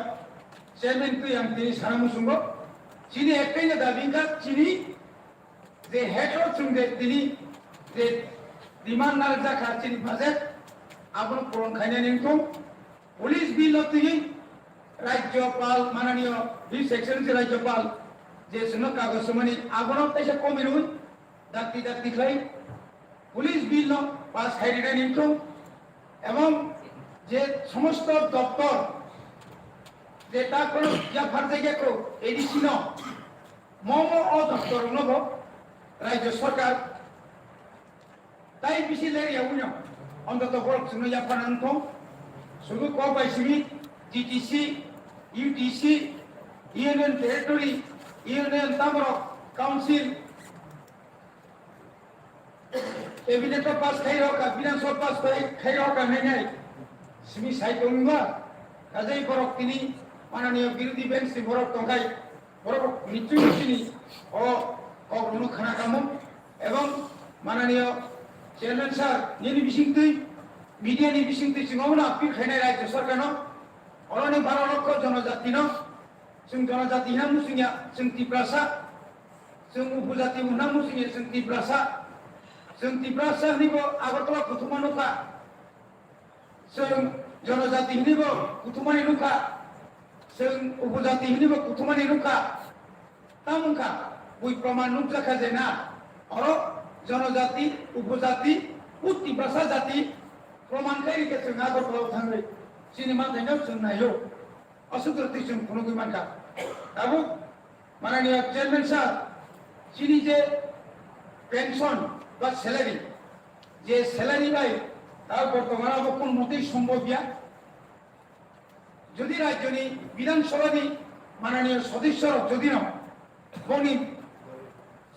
চেয়ারম্যান তুই আমি তিনি সারামুসুঙ্গ চিনি একটাই না দাবিকা চিনি যে হেডর চুংদে তিনি যে ডিমান্ড না জাখা চিনি বাজেট আপন পূরণ খাইনা নিমকম পুলিশ বিল তিনি রাজ্যপাল মাননীয় হিজ এক্সেলেন্সি রাজ্যপাল যে শুনো কাগজ মানে আপন পয়সা কমিরুন দাক্তি খাই পুলিশ বিল পাস খাইনা নিমকম এবং যে সমস্ত দপ্তর যেটা কোন জাফার থেকে কো এডিসি ন মম ও দপ্তর নব রাজ্য সরকার তাই বিসি লেরিয়া উনি অন্তত বড় শুনে জাফার আনতো শুধু ক পাইছিবি TTC UTC union territory union তামর কাউন্সিল কেবিনেট পাস খাই রকা বিধানসভা পাস খাই রকা নাই সিমি সাইড দংবা কাজেই বরক তিনি মাননীয় বিরোধী বেঞ্চ বরক তংখাই বরক নিশ্চয়ই ও অগ্রণ খানা কামো এবং মাননীয় চেয়ারম্যান স্যার নিনি বিসিংতৈ মিডিয়ানি বিসিংতৈ সিङावनो आपिल खायनाय राज्य सरकारनो अरनि 12 लक्ष जनजातिनो जों जनजाति होनना मुसिङा जों तिप्रासा जों उपजाति होनना मुसिङा जों तिप्रासा निबो आगरतला कुथुमानुखा जों जनजाति हिनिबो कुथुमानि नुखा जों उपजाति हिनिबो कुथुमानि नुखा तामुखा बुइ प्रमाण नुजाखा जेना अर जनजाति उपजाति तिप्रासा जाति प्रमाण खायरिके जों आगरतलायाव थाङै सिनेमा थाइनायाव जों नायो असुद्रति जों खुनुगै मानखा दाबो माननीय चेयरमैन सार जिनि जे पेंशन বা স্যালারি যে স্যালারি পাই তার বর্তমানে কোন মতেই সম্ভব না যদি রাজ্যনি বিধানসভানি মাননীয় সদস্যর যদি না বনি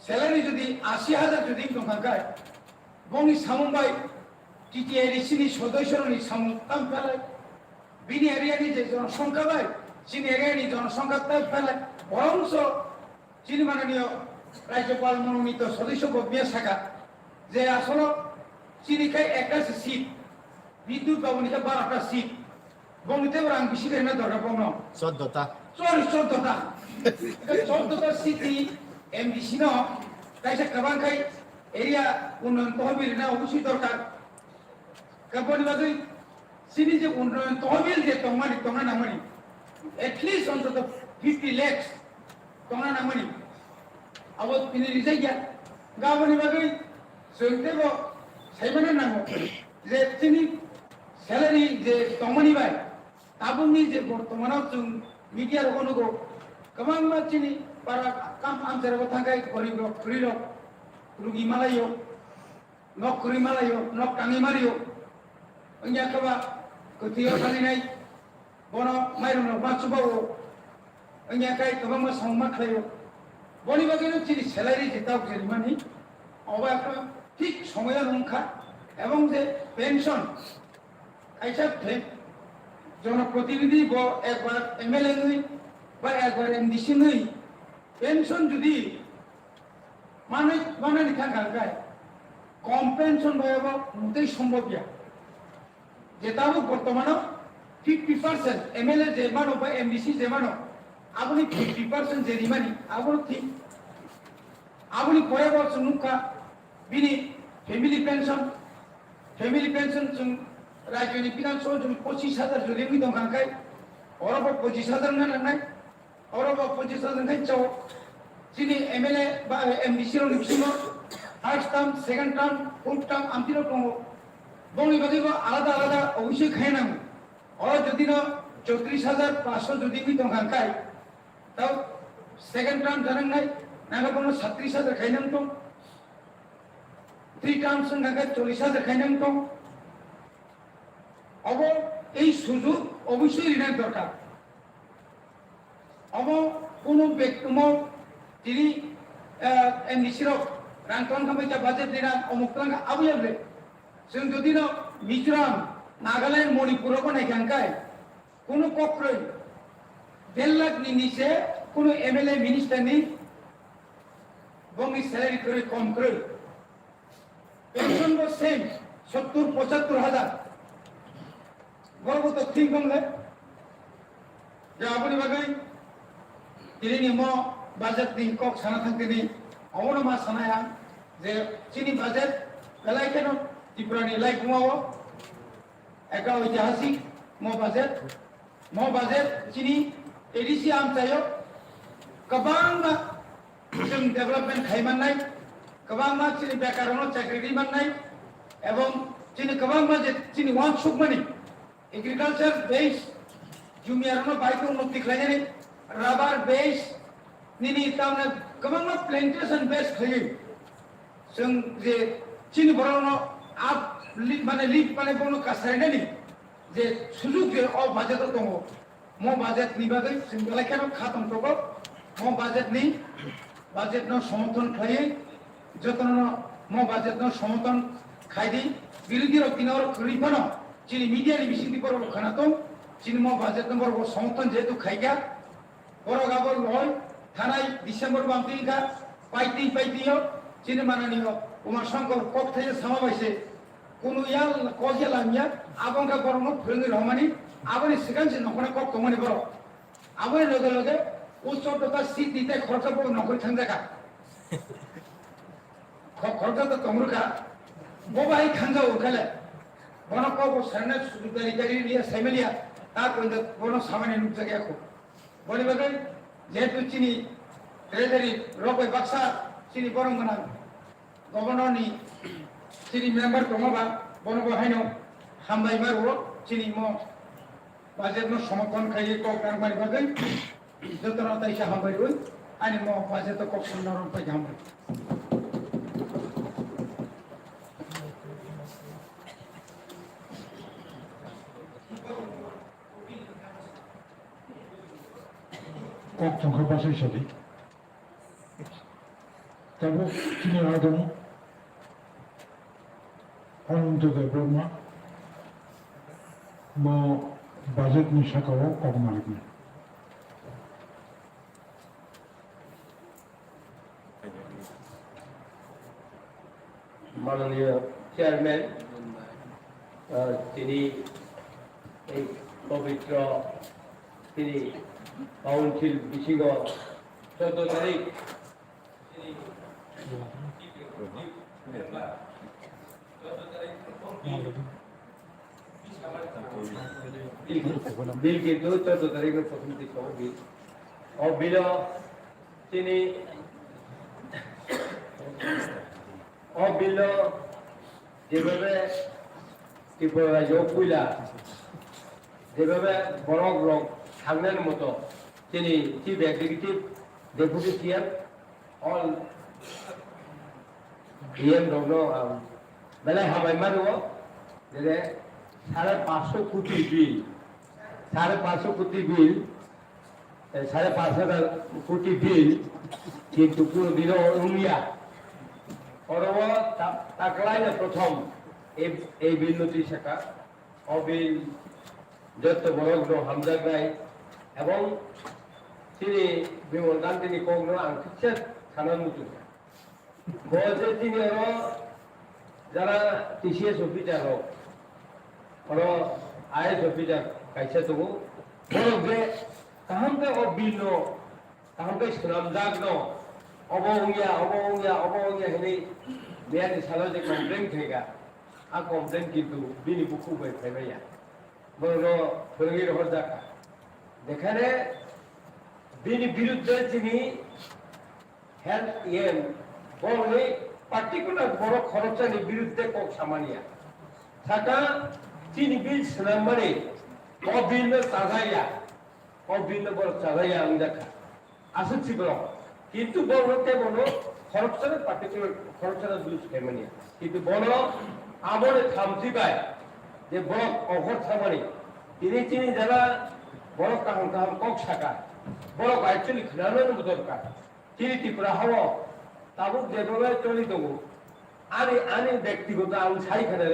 স্যালারি যদি 80,000 যদি দোকানকায় বনি সামুবাই টিটিআইডিসিনি সদস্যরনি সামুতাম ফেলায় বিনি এরিয়ানি যে জনসংখ্যা বাই চিনি এরিয়ানি জনসংখ্যা তাই ফেলায় বরংস যিনি মাননীয় রাজ্যপাল মনোনীত সদস্য ববিয়া শাখা যে আসলে চিনিখাই 81 সিট বিদ্যুৎ ভবনিকা 12টা সিট বংনিতে রাং বেশি কেন দরকার পড়ল 14টা 14টা সিটি এমডিসি ন কাইসা কাবাংখাই এরিয়া উন্নয়ন তহবিল না অবশ্যই দরকার কাবনি বাদই সিনি যে উন্নয়ন তহবিল যে তোমরা নামানি এটলিস্ট অন্তত 50 লাখ তোমরা নামানি আবার তিনি রিজাইয়া গাবনি বাদই जोंथेबो साइमाना नांगौ जे जोंनि स्यालारि जे दंमोन बाय दाबुनि जे बर्तमानाव जों मिडिया रगनुगौ गोबां मानसिनि बारा काम आमजेराव थांगाय गरीब खुरि रुगि मालायो नक खुरि मालायो नक टाङि मारियो ओंया खबा गथियाव थालिनाय बन माइरनो बाचुबावो ओंया काय गोबां मा संमा खायो बनि बागैनो जोंनि स्यालारि जे दाव जेरिमानि अबा ঠিক সময় সংখ্যা এবং যে পেনশন আইসা জনপ্রতিনিধি একবার এমএলএ নই বা একবার এমডিসি নই পেনশন যদি মানে থাকায় কম পেনশন পাইব মোটেই সম্ভব না যেটাও বর্তমানে 50% এমএলএ যে মানো বা এমডিসি যে মানো আপনি 50% যে রিমানি আপনি ঠিক আপনি কয়েক বছর নুকা बिनि फैमिली पेंशन जों राज्यनि बिधानसभा जों 25,000 जुदि दं खांखाय अरबा 25,000 नांनाय अरबा 25,000 खाय चाव जिनि एमएलए बा एमडीसी रो निसिनो first term second term fourth term आमतिनो दङ बंनि बादिबो आलादा आलादा अबশ্যই खायनांगौ अर যদি न 34,500 যদি दं खांखाय ताव सेकेंड टार्म जानांनाय नागा बनो 37,000 खायनांगौ 3 টার্মস নাগা 40,000 খাইনাম তো অব এই সুযোগ অবশ্যই ঋণের দরকার অব কোন ব্যক্তিম তিনি এমডিসির রাংটন কামাইটা বাজেট দিনা অমুকলাঙ্গা আবুয়াবে जों যদি না মিজোরাম নাগাল্যান্ড মণিপুরও নাইখানকায় কোন পক্ষই 1.5 লাখ নিচে কোন এমএলএ মিনিস্টার নেই বঙ্গি স্যালারি করে কম করে पेंशन was same 70-75,000 গর্বত ঠিক বললে যে আপনি বাগাই তিনি মো বাজেট দিন কক সানা থাকতে নি অবন মা সানায়া যে চিনি বাজেট বেলাই কেন ত্রিপুরানি লাই ঘুমাও একা ঐতিহাসিক মো বাজেট চিনি এডিসি আম চাইও गोबां जों डेभेलपमेन्ट खालामनाय गोबां मानसिनि बेकारावनो चाकरि मोननाय एवं जोंनि गोबां जोंनि वानसुक मानि एग्रिकालचार बेस जुमियारावनो बाइक उन्नति खालामनानै राबार बेस निनि तावनो गोबां प्लान्टेशन बेस खायो जों जे जोंनि बर'नो आप माने लिप माने बनो कासारनायनि जे सुजुग जे अ बाजेटआव दङ म बाजेटनि बागै जों बेलायखानो खातमखौबो म बाजेटनि समर्थन खायो যতন mo budget no সমর্থন খাইদি বিরোধী রকিনর খরিফানো চিনি মিডিয়ানি বিসিতি পর খানাতো চিনি mo budget নম্বর সমর্থন যেহেতু খাইগা বড় গাবল লয় থানায় ডিসেম্বর বামতিকা পাইতিও চিনি মানানিও উমা শঙ্কর কক থেকে সামাবাইছে কোন ইয়াল কজিয়া লামিয়া আবঙ্গা বরং ফিরঙ্গি রহমানি আবনি সিগানছে নখনা কক কমনি বড় আবনি লগে লগে উচ্চতা সিট দিতে খরচা পড়ো নকরি থাকা খরচা তো তমরুকা ববাই খাঞ্জা উখালে বনক সারনা সুবিধারি গাড়িয়া সাইমেলিয়া তা কইন্দ বন সামান্য নুক জায়গা খো বলি বাগে যেহেতু চিনি ট্রেজারি রবাই বাক্সা চিনি বরং গনা গভর্নরনি চিনি মেম্বার দङबा বন বহাইনো হামবাই মারো চিনি ম বাজেট নো সমর্থন খাইয়ে কক কারবারি বাগে যতনা তাইসা হামবাই রই আনি ম বাজেট কক সুন্দরন পাই হামবাই কক সংখ্যা পাশের সাথে তারপর তিনি আদম Anantadev Brahma mo budget ni sakawo kok malikni মাননীয় চেয়ারম্যান তিনি এই পবিত্র তিনি কাউন্সিল বিশিগ 14 তারিখ বিল কিন্তু 14 তারিখের প্রথম দিক বিল বিল তিনি বিল যেভাবে ত্রিপুরা রাজ্য কইলা যেভাবে বড় ব্লক থাকনের মতো তিনি চিফ এক্সিকিউটিভ ডেপুটি সিএম অল ডিএম রগ্ন বেলায় হাবাই মারব যে 550 কোটি বিল 550 কোটি বিল 5,500 কোটি বিল কিন্তু কোনদিন উনিয়া অরব তাকলাই না প্রথম এই বিল নথি শাখা অবিল যত বড় হামজা গাই এবং তিনি বিমল গান তিনি কগ্ন আংকিছে খানার মতো বলছে তিনি যারা টিসিএস অফিসার হোক আইএস অফিসার কাইছে তবু বড় যে তাহলে বিল তাহলে সুনামজাগ অবঙ্গিয়া হেনে মেয়াদি সালো যে কমপ্লেন থাকা আর কমপ্লেন কিন্তু বিনি বুকু বাই ফাইবাইয়া বড় ফরঙ্গি রহর দেখা যেখানে বিনি বিরুদ্ধে তিনি হেলথ বড় পার্টিকুলার বড় খরচানি বিরুদ্ধে কক সামানিয়া থাকা তিনি বিল সুনামানি অবিল তাজাইয়া বড় চাজাইয়া আমি দেখা আসছি বড় কিন্তু বড় কেমন খরচার পার্টিকুলার খরচার দুই স্কেমানিয়া কিন্তু বড় আমরে থামছি পায় যে বড় অঘর থামানি তিনি যারা বড় কাহন কক শাখা বড় অ্যাকচুয়ালি খেলানোর দরকার তিনি ত্রিপুরা হওয়া তাবুক যেভাবে চলি দেবো আনি ব্যক্তিগত আমি ছাই খেলে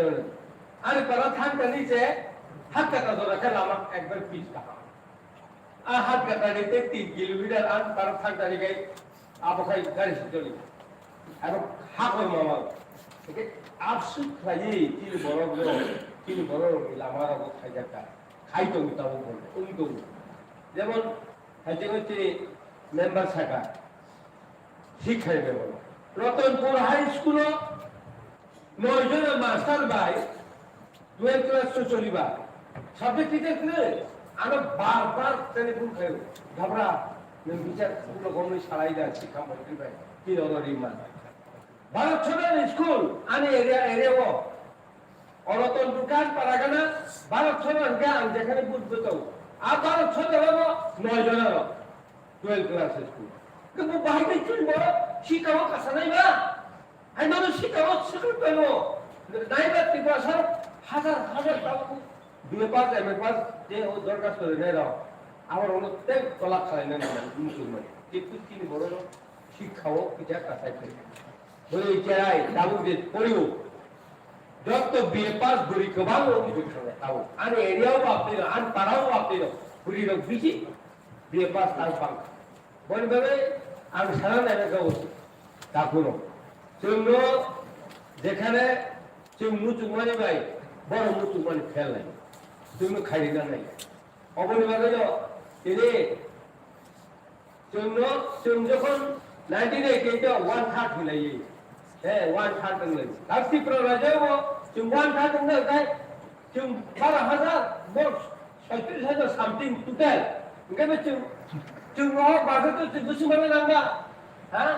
আরে তারা থাকতে নিচে হাত কাটা ধরা খেলা আমার একবার পিস কাটা আর হাত কাটা নিতে 3 কিলোমিটার আর তারা থাকতে নিয়ে আবখাই গাড়ি চলি এবং হাকর মামা আফসুস খাই তিনি বড় আমার খাই দেখা খাইতো তাবুক বলবে উল্টো যেমন হাইতে হচ্ছে মেম্বার শাখা শিক্ষায় ব্যবহার রতনপুর হাই স্কুল 9 জন মাস্টার ভাই 12 ক্লাস চলিবা সাবজেক্ট টিচার কে আমরা বারবার টেলিফোন খাই ঘবরা বিচার স্কুল গমনি সারাই দা শিক্ষা মন্ত্রী ভাই কি অনরি মান ভারত ছোড়েন স্কুল আনি এরিয়া অরতন দোকান পারাগানা ভারত ছোড়েন গান যেখানে বুঝবে তো আর ভারত ছোড়ে হলো 9 জনের 12 ক্লাস স্কুল কিন্তু বাইরে চলব শিক্ষাও কাছে নাই বা আই মানুষ শিক্ষাও শিখতে পেল নাইবা ত্রিপুরা সর হাজার টাকা 2-5 এমএ যে ও দরকার করে নেই রাও আমার অনেক তলাক খাই না মুসলমান কিন্তু তিনি বড় শিক্ষাও কিটা কাছে beri cerai tahu di poliu dokter biaya pas beri kebangun itu tahu ane area apa itu an parau apa itu beri dok biji biaya pas tanpang boleh boleh an salah nana kau takuno cuma যেখানে মুচু মানে ভাই বড় মুচু মানে fail নাই তুমি খাই না নাই অবনিভাবে তিনি যখন 1988 ওয়ান থার্ড মিলাই হ্যাঁ ওয়ান থার্ড মিলাই কাস্তি প্ররাজয় ওয়ান থার্ড মিলাই চুম 12,000 মোট 37,000 সামথিং টোটাল ইনকামে চুম বাজে তো বুঝি মানে নাম্বার হ্যাঁ